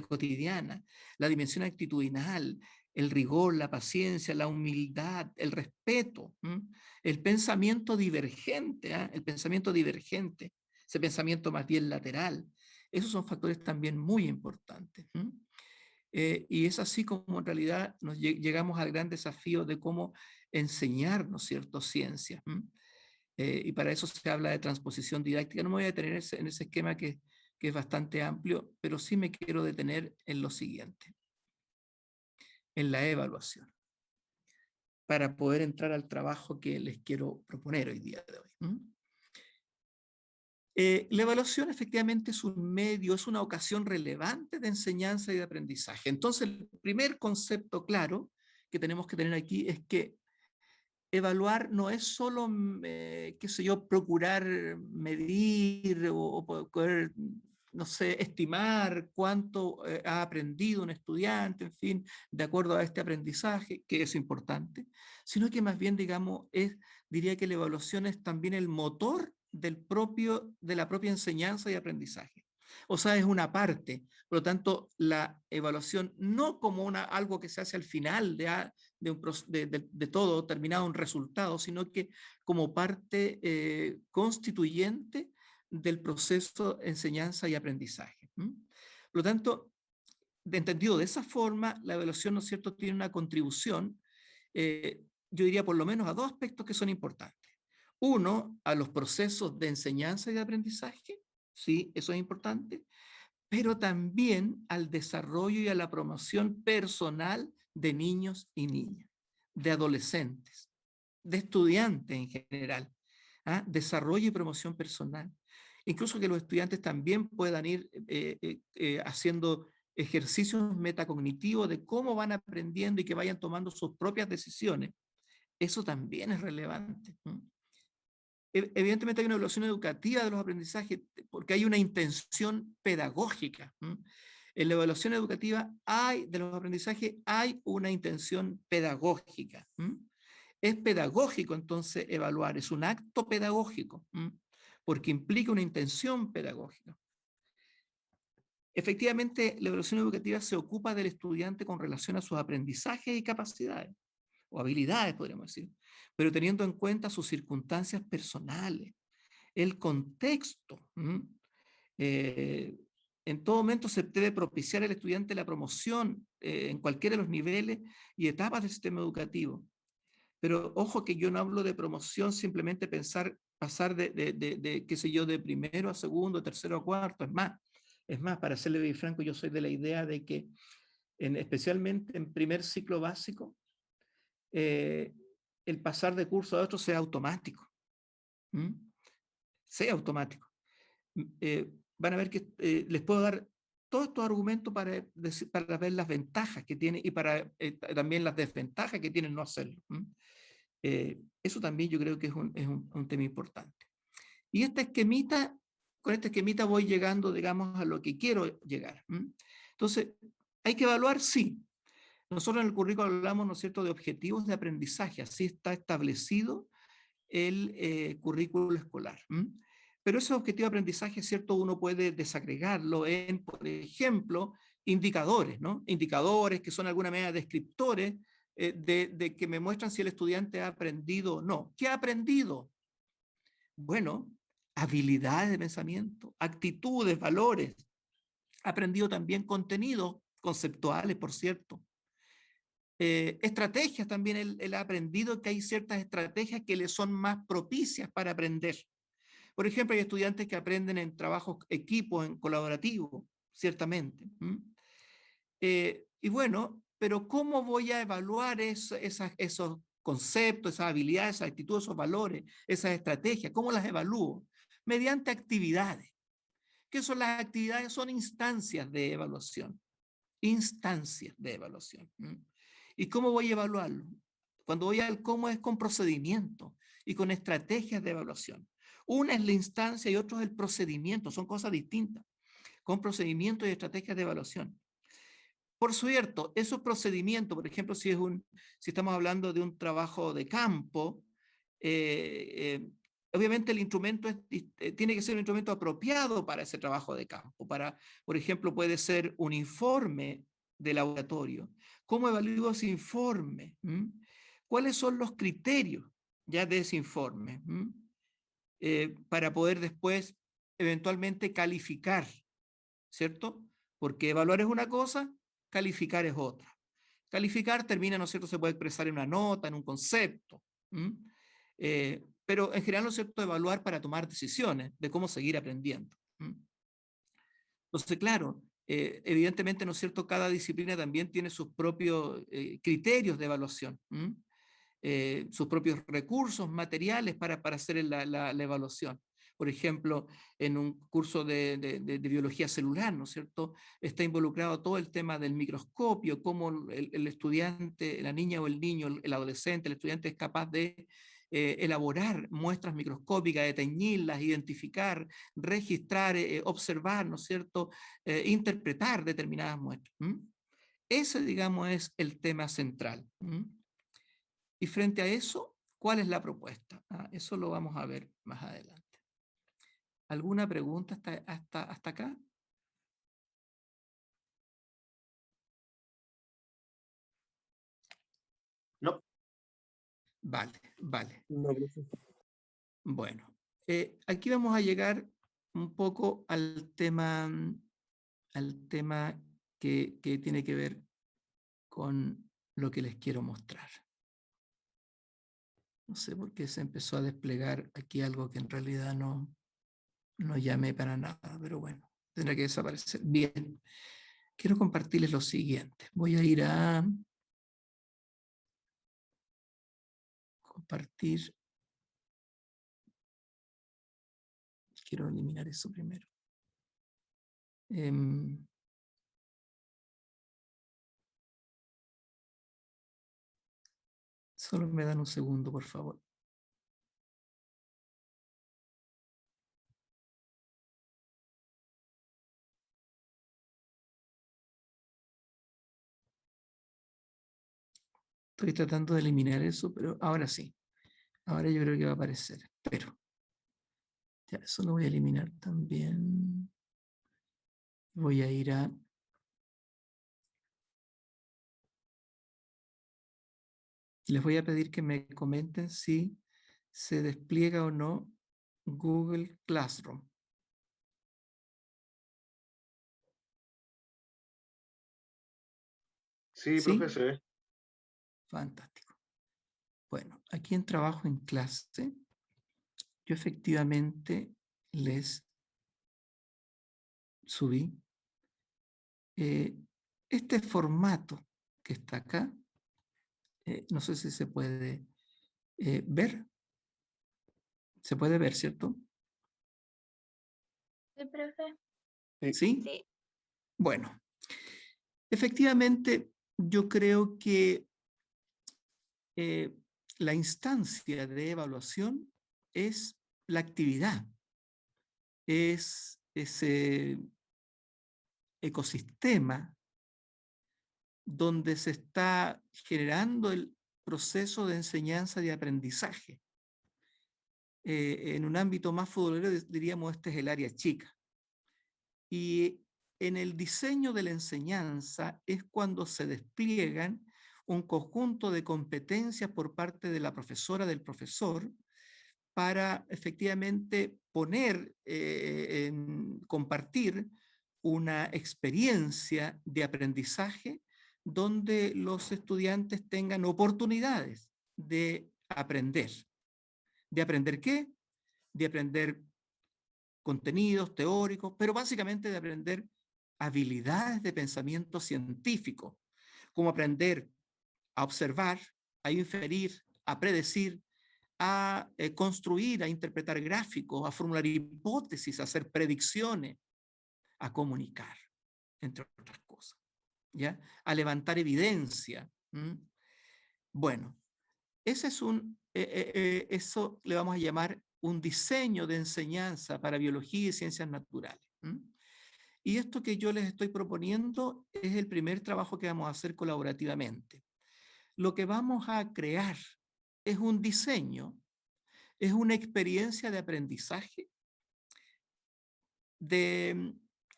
cotidiana, la dimensión actitudinal, el rigor, la paciencia, la humildad, el respeto, el pensamiento divergente, el pensamiento divergente, ese pensamiento más bien lateral. Esos son factores también muy importantes. Y es así como en realidad llegamos al gran desafío de cómo enseñar, ¿no es cierto?, ciencia. Y para eso se habla de transposición didáctica. No me voy a detener en ese esquema que es bastante amplio, pero sí me quiero detener en lo siguiente, en la evaluación, para poder entrar al trabajo que les quiero proponer hoy día de hoy. La evaluación efectivamente es un medio, es una ocasión relevante de enseñanza y de aprendizaje. Entonces, el primer concepto claro que tenemos que tener aquí es que evaluar no es solo, qué sé yo, procurar medir o poder, no sé, estimar cuánto ha aprendido un estudiante, en fin, de acuerdo a este aprendizaje, que es importante, sino que más bien, digamos, diría que la evaluación es también el motor de la propia enseñanza y aprendizaje. O sea, es una parte. Por lo tanto, la evaluación no como algo que se hace al final de todo terminado un resultado, sino que como parte constituyente del proceso de enseñanza y aprendizaje. Por lo tanto, entendido de esa forma, la evaluación, ¿no es cierto?, tiene una contribución, yo diría por lo menos a dos aspectos que son importantes. Uno, a los procesos de enseñanza y de aprendizaje, sí, eso es importante, pero también al desarrollo y a la promoción personal de niños y niñas, de adolescentes, de estudiantes en general. ¿Ah? Desarrollo y promoción personal. Incluso que los estudiantes también puedan ir haciendo ejercicios metacognitivos de cómo van aprendiendo y que vayan tomando sus propias decisiones. Eso también es relevante. Evidentemente hay una evaluación educativa de los aprendizajes porque hay una intención pedagógica. En la evaluación educativa de los aprendizajes hay una intención pedagógica. Es pedagógico entonces evaluar, es un acto pedagógico, porque implica una intención pedagógica. Efectivamente, la evaluación educativa se ocupa del estudiante con relación a sus aprendizajes y capacidades, o habilidades, podríamos decir, pero teniendo en cuenta sus circunstancias personales, el contexto. En todo momento se debe propiciar al estudiante la promoción en cualquiera de los niveles y etapas del sistema educativo. Pero ojo que yo no hablo de promoción simplemente pasar qué sé yo, de primero a segundo, tercero a cuarto. Es más, para serle bien franco, yo soy de la idea de que especialmente en primer ciclo básico, el pasar de curso a otro sea automático. Sea automático. Van a ver que les puedo dar todos estos argumentos para ver las ventajas que tiene y para también las desventajas que tienen no hacerlo. Eso también yo creo que es un tema importante. Y con este esquemita voy llegando, digamos, a lo que quiero llegar. Entonces, ¿hay que evaluar? Sí. Nosotros en el currículo hablamos, ¿no es cierto?, de objetivos de aprendizaje. Así está establecido el currículo escolar. Pero ese objetivo de aprendizaje, ¿cierto?, uno puede desagregarlo en, por ejemplo, indicadores, ¿no? Indicadores que son de alguna manera descriptores de que me muestran si el estudiante ha aprendido o no. ¿Qué ha aprendido? Bueno, habilidades de pensamiento, actitudes, valores. Ha aprendido también contenidos conceptuales, por cierto. Estrategias también, él ha aprendido que hay ciertas estrategias que le son más propicias para aprender. Por ejemplo, hay estudiantes que aprenden en trabajos equipos, en colaborativo, ciertamente. Y bueno, pero ¿cómo voy a evaluar esos conceptos, esas habilidades, esas actitudes, esos valores, esas estrategias? ¿Cómo las evalúo? Mediante actividades. ¿Qué son las actividades? Son instancias de evaluación. Instancias de evaluación. ¿Y cómo voy a evaluarlo? Cuando voy al cómo es con procedimiento y con estrategias de evaluación. Una es la instancia y otra es el procedimiento, son cosas distintas, con procedimientos y estrategias de evaluación. Por cierto, esos procedimientos, por ejemplo, si estamos hablando de un trabajo de campo, obviamente el instrumento tiene que ser un instrumento apropiado para ese trabajo de campo. Por ejemplo, puede ser un informe de laboratorio. ¿Cómo evalúo ese informe? ¿Cuáles son los criterios ya de ese informe? Para poder después eventualmente calificar, ¿cierto? Porque evaluar es una cosa, calificar es otra. Calificar termina, ¿no es cierto?, se puede expresar en una nota, en un concepto. Pero en general, ¿no es cierto?, evaluar para tomar decisiones de cómo seguir aprendiendo. Entonces, claro, evidentemente, ¿no es cierto?, cada disciplina también tiene sus propios criterios de evaluación, sus propios recursos materiales para hacer la evaluación. por ejemplo, en un curso de biología celular, ¿no es cierto? Está involucrado todo el tema del microscopio, cómo el estudiante, la niña o el niño, el adolescente, el estudiante es capaz de elaborar muestras microscópicas, de teñirlas, identificar, registrar, observar, ¿no es cierto? Interpretar determinadas muestras. Ese, digamos, es el tema central. Y frente a eso, ¿cuál es la propuesta? Eso lo vamos a ver más adelante. ¿Alguna pregunta hasta acá? No. Vale, vale. No, profe. Bueno, aquí vamos a llegar un poco al tema que tiene que ver con lo que les quiero mostrar. No sé por qué se empezó a desplegar aquí algo que en realidad no llamé para nada, pero bueno, tendrá que desaparecer. Bien, quiero compartirles lo siguiente. Voy a ir a compartir. Quiero eliminar eso primero. Solo me dan un segundo, por favor. Estoy tratando de eliminar eso, pero ahora sí. Ahora yo creo que va a aparecer. Pero ya, eso lo voy a eliminar también. Voy a ir a... Les voy a pedir que me comenten si se despliega o no Google Classroom. Sí, ¿Sí? profesor. Fantástico. Bueno, aquí en trabajo en clase, yo efectivamente les subí este formato que está acá. No sé si se puede ver. Se puede ver, ¿cierto? Sí, profe. ¿Sí? Sí. Bueno, efectivamente, yo creo que la instancia de evaluación es la actividad, es ese ecosistema donde se está generando el proceso de enseñanza y aprendizaje. En un ámbito más futbolero diríamos este es el área chica. Y en el diseño de la enseñanza es cuando se despliegan un conjunto de competencias por parte de la profesora, del profesor, para efectivamente poner, compartir una experiencia de aprendizaje donde los estudiantes tengan oportunidades de aprender. ¿De aprender qué? De aprender contenidos teóricos, pero básicamente de aprender habilidades de pensamiento científico, como aprender a observar, a inferir, a predecir, a construir, a interpretar gráficos, a formular hipótesis, a hacer predicciones, a comunicar, entre otras cosas, ¿ya? A levantar evidencia. Bueno, ese es eso le vamos a llamar un diseño de enseñanza para biología y ciencias naturales. Y esto que yo les estoy proponiendo es el primer trabajo que vamos a hacer colaborativamente. Lo que vamos a crear es un diseño, es una experiencia de aprendizaje.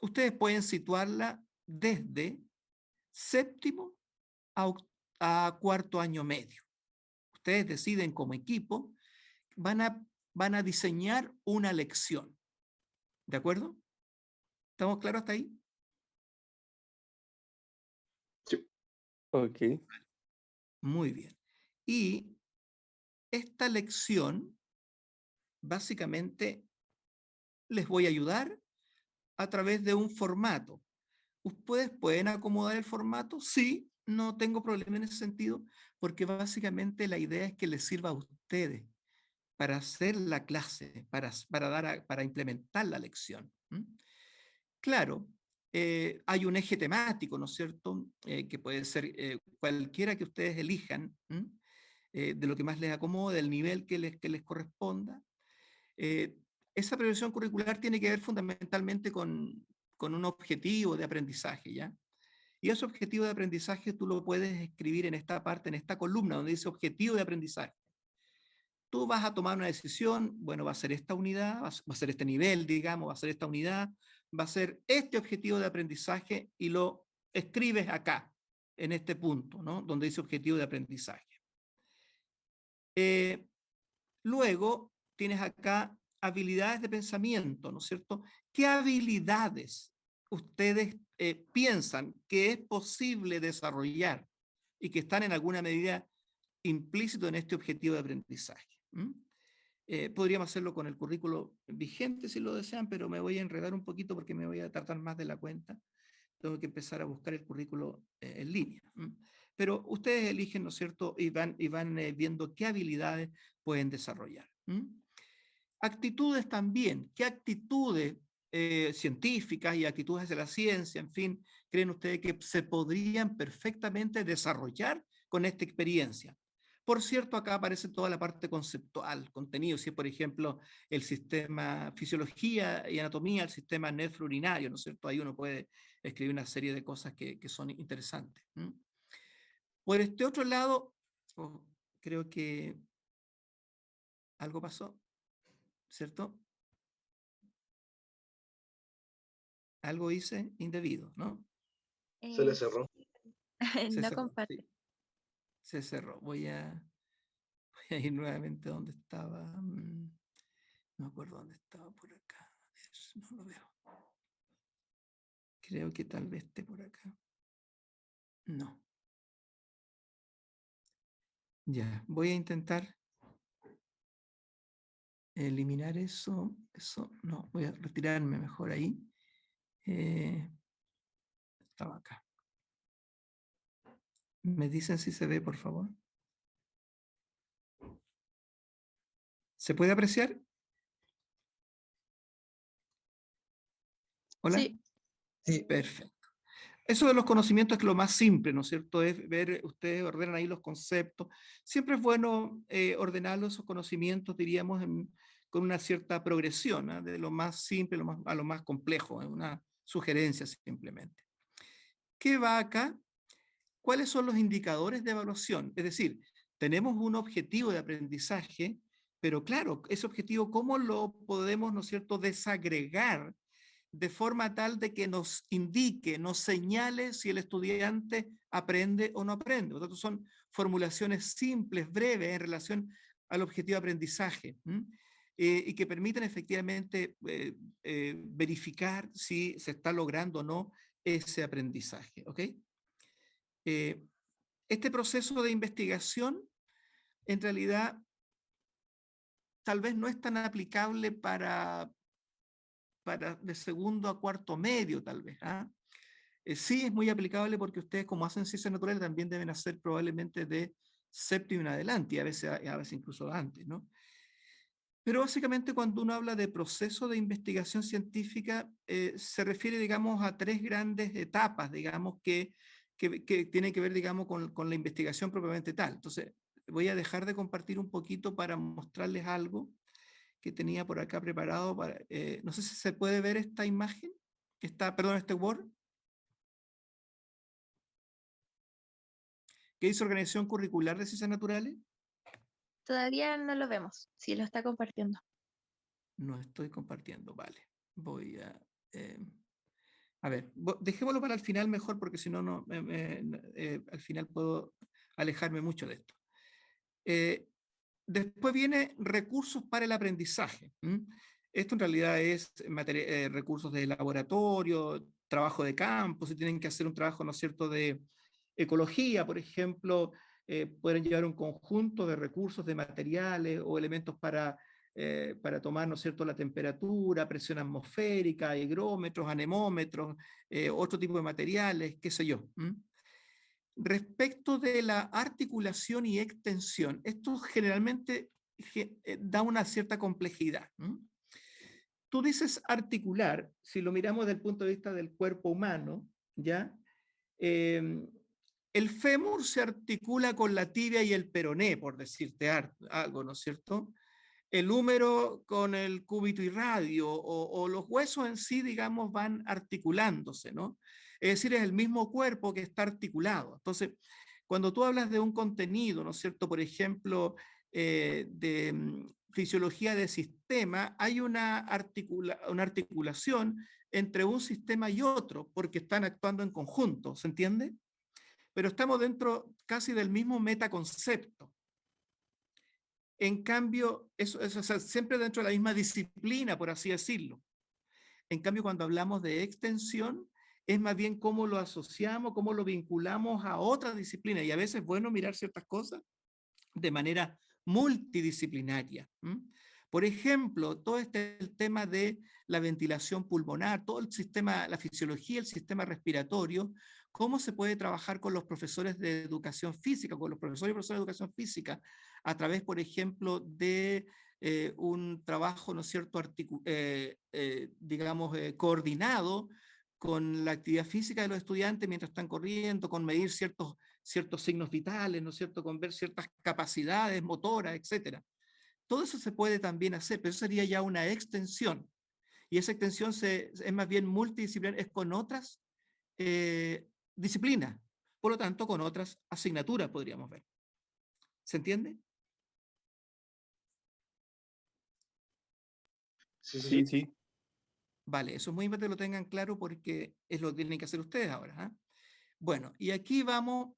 Ustedes pueden situarla desde séptimo a cuarto año medio. Ustedes deciden como equipo, van a diseñar una lección. ¿De acuerdo? ¿Estamos claros hasta ahí? Sí. Ok. Muy bien. Y esta lección, básicamente, les voy a ayudar a través de un formato. ¿Ustedes pueden acomodar el formato? Sí, no tengo problema en ese sentido, porque básicamente la idea es que les sirva a ustedes. para hacer la clase, para implementar la lección. Claro, hay un eje temático, ¿no es cierto?, que puede ser cualquiera que ustedes elijan, de lo que más les acomode, del nivel que les corresponda. Eh, Esa previsión curricular tiene que ver fundamentalmente con un objetivo de aprendizaje, ¿ya? Y ese objetivo de aprendizaje tú lo puedes escribir en esta parte, en esta columna donde dice objetivo de aprendizaje. Tú vas a tomar una decisión, bueno, va a ser esta unidad, va a ser este nivel, digamos, va a ser esta unidad, va a ser este objetivo de aprendizaje y lo escribes acá, en este punto, ¿no? Donde dice objetivo de aprendizaje. Luego tienes acá habilidades de pensamiento, ¿no es cierto? ¿Qué habilidades ustedes piensan que es posible desarrollar y que están en alguna medida implícito en este objetivo de aprendizaje? Podríamos hacerlo con el currículo vigente si lo desean, pero me voy a enredar un poquito porque me voy a tardar más de la cuenta. Tengo que empezar a buscar el currículo en línea. Pero ustedes eligen, ¿no es cierto? Y van viendo qué habilidades pueden desarrollar. Actitudes también. ¿Qué actitudes científicas y actitudes de la ciencia, en fin, creen ustedes que se podrían perfectamente desarrollar con esta experiencia? Por cierto, acá aparece toda la parte conceptual, contenido, si es, por ejemplo, el sistema fisiología y anatomía, el sistema nefrourinario, ¿no es cierto? Ahí uno puede escribir una serie de cosas que son interesantes. Por este otro lado, creo que algo pasó, ¿cierto? Algo hice indebido, ¿no? Se le cerró. Se No cerró, sí, comparte. se cerró. Voy a ir nuevamente donde estaba. No me acuerdo dónde estaba por acá. A ver, no lo veo. Creo que tal vez esté por acá. No. Ya, voy a intentar eliminar eso. Eso, no, voy a retirarme mejor ahí. Estaba acá. ¿Me dicen si se ve, por favor? ¿Se puede apreciar? ¿Hola? Sí. Sí, Perfecto. Eso de los conocimientos es lo más simple, ¿no es cierto? Es ver, ustedes ordenan ahí los conceptos. Siempre es bueno ordenar esos conocimientos, diríamos, con una cierta progresión, ¿eh? De lo más simple a lo más complejo, es una sugerencia simplemente. ¿Qué va acá? ¿Cuáles son los indicadores de evaluación? Es decir, tenemos un objetivo de aprendizaje, pero claro, ese objetivo, ¿cómo lo podemos, ¿no es cierto?, desagregar de forma tal de que nos indique, nos señale si el estudiante aprende o no aprende? Por lo tanto, son formulaciones simples, breves en relación al objetivo de aprendizaje, y que permiten efectivamente verificar si se está logrando o no ese aprendizaje. ¿Ok? Este proceso de investigación, en realidad, tal vez no es tan aplicable para de segundo a cuarto medio, tal vez. Sí es muy aplicable porque ustedes, como hacen ciencias naturales, también deben hacer probablemente de séptimo en adelante, y a veces incluso antes, ¿no? Pero básicamente cuando uno habla de proceso de investigación científica, se refiere, digamos, a tres grandes etapas, digamos, que tienen que ver, digamos, con la investigación propiamente tal. Entonces, voy a dejar de compartir un poquito para mostrarles algo que tenía por acá preparado. No sé si se puede ver esta imagen, perdón, este Word, que dice Organización Curricular de Ciencias Naturales. Todavía no lo vemos. Sí, lo está compartiendo. No estoy compartiendo, vale. Voy a ver, dejémoslo para el final mejor, porque si no, al final puedo alejarme mucho de esto. Después viene recursos para el aprendizaje. Esto en realidad es recursos de laboratorio, trabajo de campo, si tienen que hacer un trabajo, ¿no es cierto?, de ecología, por ejemplo, pueden llevar un conjunto de recursos, de materiales o elementos para tomar, ¿no es cierto?, la temperatura, presión atmosférica, higrómetros, anemómetros, otro tipo de materiales, qué sé yo. Respecto de la articulación y extensión, esto generalmente da una cierta complejidad. Tú dices articular, si lo miramos desde el punto de vista del cuerpo humano, ¿ya? El fémur se articula con la tibia y el peroné, por decirte algo, ¿no es cierto? El húmero con el cúbito y radio, o los huesos en sí, digamos, van articulándose, ¿no? Es decir, es el mismo cuerpo que está articulado. Entonces, cuando tú hablas de un contenido, ¿no es cierto? Por ejemplo, de fisiología de sistema, hay una articulación entre un sistema y otro, porque están actuando en conjunto, ¿se entiende? Pero estamos dentro casi del mismo metaconcepto. En cambio, o sea, siempre dentro de la misma disciplina, por así decirlo. En cambio, cuando hablamos de extensión, es más bien cómo lo asociamos, cómo lo vinculamos a otras disciplinas. Y a veces es bueno mirar ciertas cosas de manera multidisciplinaria. Por ejemplo, todo el tema de la ventilación pulmonar, todo el sistema, la fisiología, el sistema respiratorio, cómo se puede trabajar con los profesores de educación física, con los profesores y profesoras de educación física, a través, por ejemplo, de un trabajo, ¿no es cierto?, digamos, coordinado con la actividad física de los estudiantes mientras están corriendo, con medir ciertos signos vitales, ¿no es cierto?, con ver ciertas capacidades motoras, etcétera. Todo eso se puede también hacer, pero eso sería ya una extensión. Y esa extensión es más bien multidisciplinar, es con otras disciplinas, por lo tanto, con otras asignaturas podríamos ver. ¿Se entiende? Sí. Sí. Vale, eso es muy importante que lo tengan claro porque es lo que tienen que hacer ustedes ahora. Bueno, y aquí vamos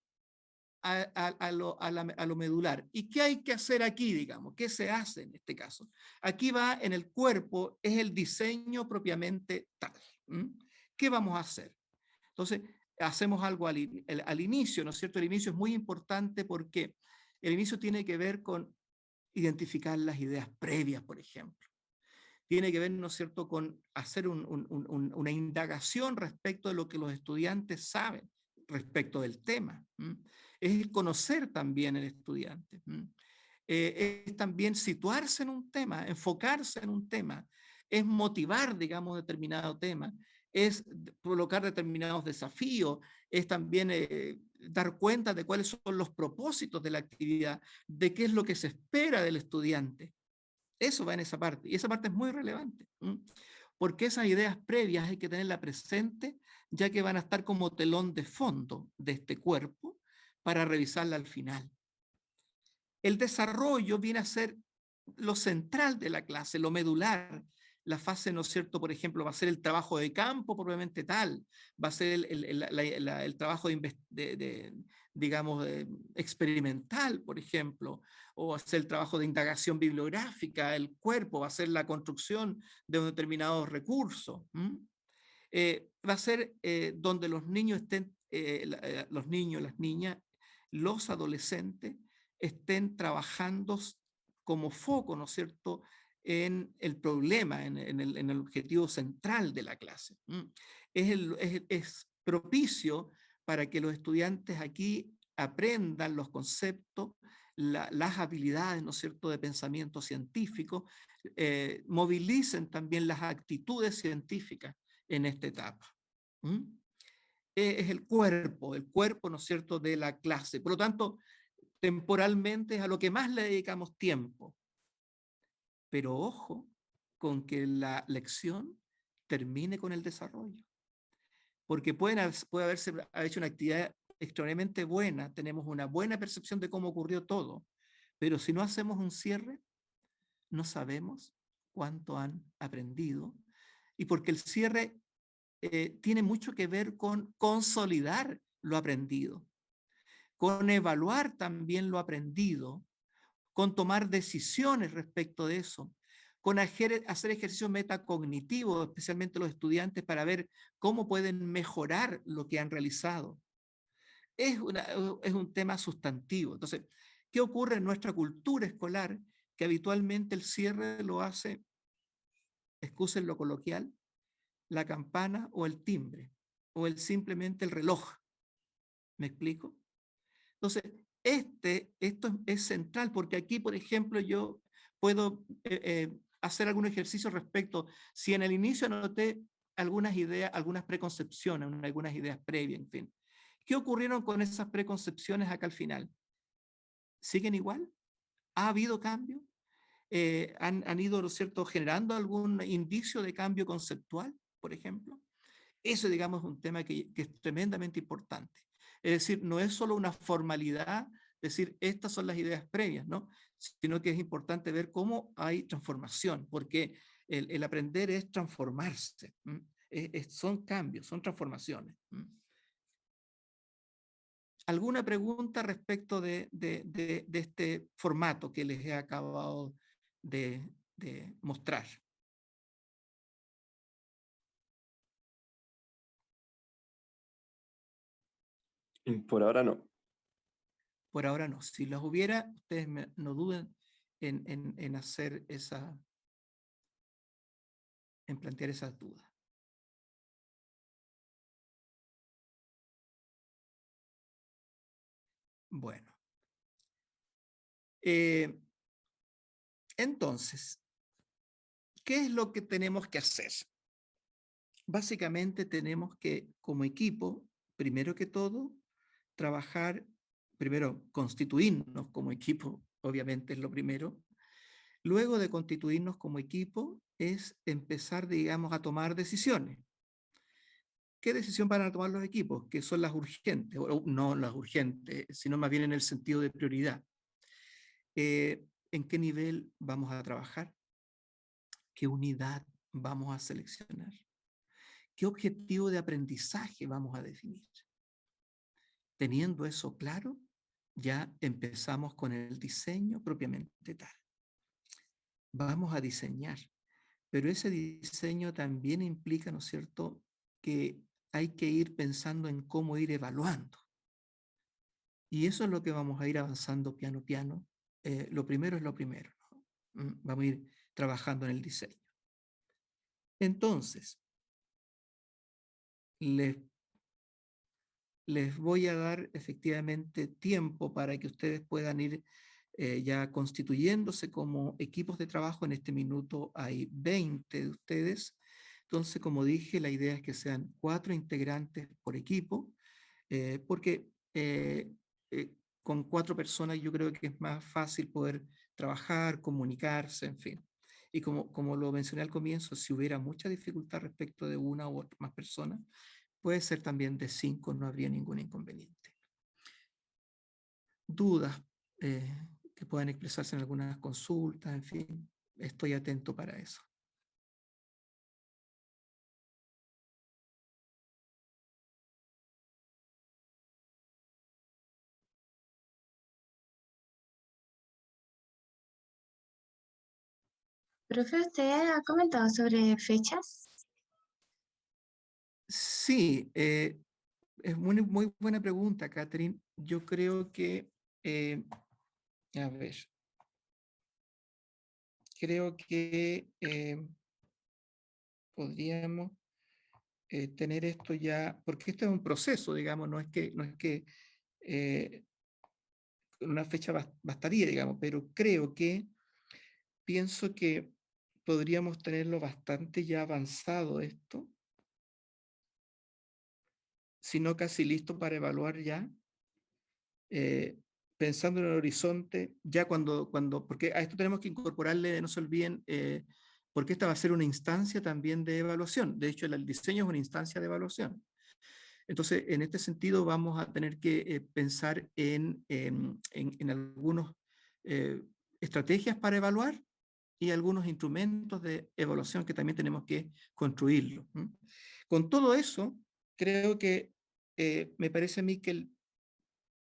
a lo medular. ¿Y qué hay que hacer aquí, digamos? ¿Qué se hace en este caso? Aquí va en el cuerpo, es el diseño propiamente tal. ¿Qué vamos a hacer? Entonces, hacemos algo al inicio, ¿no es cierto? El inicio es muy importante porque el inicio tiene que ver con identificar las ideas previas, por ejemplo. Tiene que ver, ¿no es cierto?, con hacer una indagación respecto de lo que los estudiantes saben respecto del tema. Es conocer también el estudiante. Es también situarse en un tema, enfocarse en un tema, es motivar, digamos, determinado tema, es colocar determinados desafíos, es también dar cuenta de cuáles son los propósitos de la actividad, de qué es lo que se espera del estudiante. Eso va en esa parte, y esa parte es muy relevante, porque esas ideas previas hay que tenerlas presentes, ya que van a estar como telón de fondo de este cuerpo para revisarla al final. El desarrollo viene a ser lo central de la clase, lo medular. La fase, ¿no es cierto?, por ejemplo, va a ser el trabajo de campo propiamente tal, va a ser el trabajo digamos, experimental, por ejemplo, o va a ser el trabajo de indagación bibliográfica, el cuerpo, va a ser la construcción de un determinado recurso. Va a ser donde los niños estén, los niños, las niñas, los adolescentes estén trabajando como foco, ¿no es cierto?, en el problema, en el objetivo central de la clase. Es propicio para que los estudiantes aquí aprendan los conceptos, las habilidades, ¿no es cierto?, de pensamiento científico, movilicen también las actitudes científicas en esta etapa. Es el cuerpo, ¿no es cierto?, de la clase. Por lo tanto, temporalmente es a lo que más le dedicamos tiempo. Pero ojo con que la lección termine con el desarrollo. Porque puede haberse hecho una actividad extraordinariamente buena, tenemos una buena percepción de cómo ocurrió todo, pero si no hacemos un cierre, no sabemos cuánto han aprendido, y porque el cierre tiene mucho que ver con consolidar lo aprendido, con evaluar también lo aprendido, con tomar decisiones respecto de eso, con hacer ejercicios metacognitivos, especialmente los estudiantes, para ver cómo pueden mejorar lo que han realizado. Es un tema sustantivo. Entonces, ¿qué ocurre en nuestra cultura escolar? Que habitualmente el cierre lo hace, excusen lo coloquial, la campana o el timbre, o simplemente el reloj. ¿Me explico? Entonces, esto es central, porque aquí, por ejemplo, yo puedo hacer algún ejercicio respecto, si en el inicio anoté algunas ideas, algunas preconcepciones, algunas ideas previas, en fin. ¿Qué ocurrieron con esas preconcepciones acá al final? ¿Siguen igual? ¿Ha habido cambio? ¿Han ido, ¿no es cierto?, generando algún indicio de cambio conceptual, por ejemplo? Eso, digamos, es un tema que es tremendamente importante. Es decir, no es solo una formalidad, decir, estas son las ideas previas, ¿no? Sino que es importante ver cómo hay transformación, porque el aprender es transformarse. Son cambios, son transformaciones. ¿Alguna pregunta respecto de este formato que les he acabado de mostrar? Por ahora no. Por ahora no. Si las hubiera, ustedes no duden en hacer en plantear esas dudas. Bueno. Entonces, ¿qué es lo que tenemos que hacer? Básicamente tenemos que, como equipo, primero que todo, trabajar, primero constituirnos como equipo, obviamente es lo primero. Luego de constituirnos como equipo es empezar, digamos, a tomar decisiones. ¿Qué decisión van a tomar los equipos? Que son las urgentes, o no las urgentes, sino más bien en el sentido de prioridad. ¿En qué nivel vamos a trabajar? ¿Qué unidad vamos a seleccionar? ¿Qué objetivo de aprendizaje vamos a definir? Teniendo eso claro, ya empezamos con el diseño propiamente tal. Vamos a diseñar, pero ese diseño también implica, ¿no es cierto?, que hay que ir pensando en cómo ir evaluando. Y eso es lo que vamos a ir avanzando piano a piano. Lo primero es lo primero, ¿no? Vamos a ir trabajando en el diseño. Entonces, les voy a dar efectivamente tiempo para que ustedes puedan ir ya constituyéndose como equipos de trabajo. En este minuto hay 20 de ustedes. Entonces, como dije, la idea es que sean 4 integrantes por equipo, porque con 4 personas yo creo que es más fácil poder trabajar, comunicarse, en fin. Y como lo mencioné al comienzo, si hubiera mucha dificultad respecto de una u otra más personas, puede ser también de 5, no habría ningún inconveniente. Dudas que puedan expresarse en algunas consultas, en fin, estoy atento para eso. Profe, ¿usted ha comentado sobre fechas? Sí, es muy buena pregunta, Catherine. Yo creo que, a ver, creo que podríamos tener esto ya, porque esto es un proceso, digamos, no es que una fecha bastaría, digamos, pero creo que pienso que podríamos tenerlo bastante ya avanzado esto, si no casi listo para evaluar ya, pensando en el horizonte, ya porque a esto tenemos que incorporarle, no se olviden, porque esta va a ser una instancia también de evaluación. De hecho, el diseño es una instancia de evaluación. Entonces, en este sentido, vamos a tener que pensar en algunas estrategias para evaluar y algunos instrumentos de evaluación que también tenemos que construirlo. Con todo eso, creo que me parece a mí que el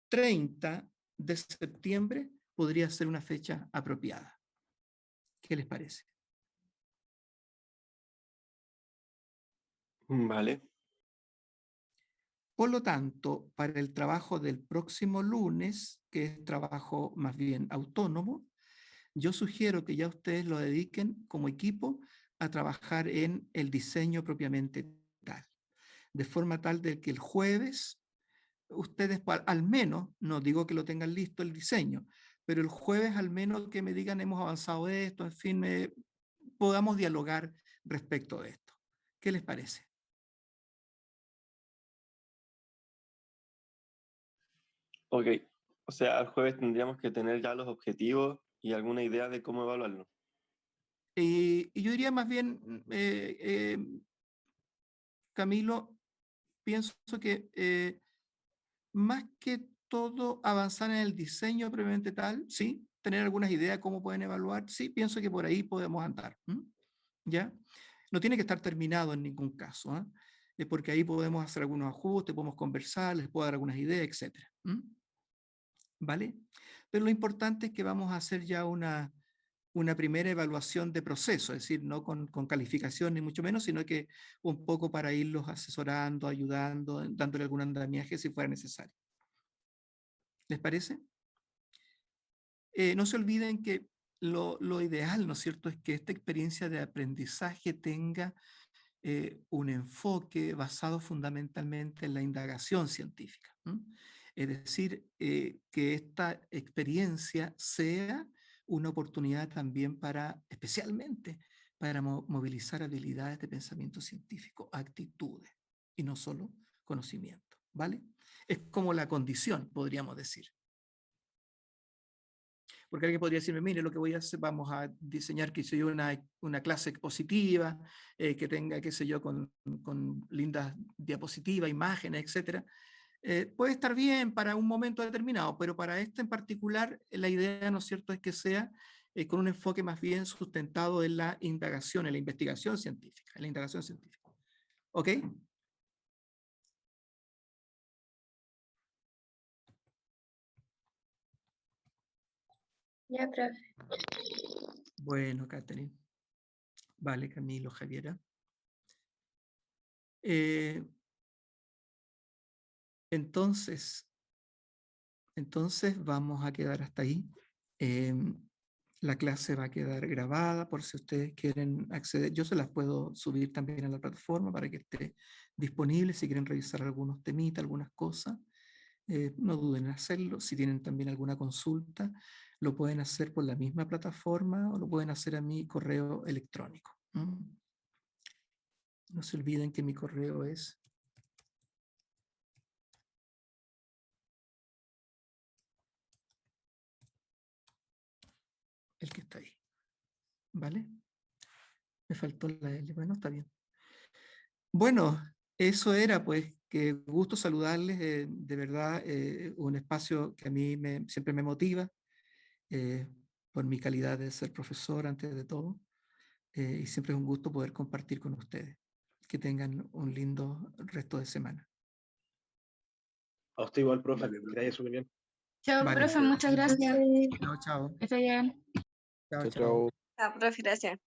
30 de septiembre podría ser una fecha apropiada. ¿Qué les parece? Vale. Por lo tanto, para el trabajo del próximo lunes, que es trabajo más bien autónomo, yo sugiero que ya ustedes lo dediquen como equipo a trabajar en el diseño propiamente tal, de forma tal de que el jueves ustedes al menos, no digo que lo tengan listo el diseño, pero el jueves al menos que me digan hemos avanzado esto, en fin, podamos dialogar respecto de esto. ¿Qué les parece? Ok, o sea, el jueves tendríamos que tener ya los objetivos y alguna idea de cómo evaluarlo. Y yo diría más bien, Camilo, pienso que más que todo avanzar en el diseño previamente tal, sí, tener algunas ideas de cómo pueden evaluar, sí, pienso que por ahí podemos andar. ¿Ya? No tiene que estar terminado en ningún caso, ¿ah? Porque ahí podemos hacer algunos ajustes, podemos conversar, les puedo dar algunas ideas, etc. ¿Vale? Pero lo importante es que vamos a hacer ya una primera evaluación de proceso, es decir, no con calificación ni mucho menos, sino que un poco para irlos asesorando, ayudando, dándole algún andamiaje si fuera necesario. ¿Les parece? No se olviden que lo ideal, ¿no es cierto?, es que esta experiencia de aprendizaje tenga un enfoque basado fundamentalmente en la indagación científica. Es decir, que esta experiencia sea una oportunidad también para, especialmente, para movilizar habilidades de pensamiento científico, actitudes, y no solo conocimiento, ¿vale? Es como la condición, podríamos decir. Porque alguien podría decirme, mire, lo que voy a hacer, vamos a diseñar, qué sé yo, una clase expositiva, que tenga, qué sé yo, con lindas diapositivas, imágenes, etc. Puede estar bien para un momento determinado, pero para este en particular, la idea, ¿no es cierto?, es que sea con un enfoque más bien sustentado en la indagación, en la investigación científica, en la indagación científica. ¿Ok? Ya, profe. Bueno, Catherine. Vale, Camilo, Javiera. Entonces vamos a quedar hasta ahí. La clase va a quedar grabada por si ustedes quieren acceder. Yo se las puedo subir también a la plataforma para que esté disponible si quieren revisar algunos temitas, algunas cosas. No duden en hacerlo. Si tienen también alguna consulta, lo pueden hacer por la misma plataforma o lo pueden hacer a mi correo electrónico. No se olviden que mi correo es el que está ahí. ¿Vale? Me faltó la L. Bueno, está bien. Bueno, eso era, pues, que gusto saludarles. De verdad, un espacio que a mí siempre me motiva por mi calidad de ser profesor antes de todo. Y siempre es un gusto poder compartir con ustedes. Que tengan un lindo resto de semana. A usted igual, profe, Vale, que profe. le vaya súper bien. Chao, Vale. profe, muchas gracias. Chao, chao. Está bien. Chao, Chao, chao. chao. Profe, gracias.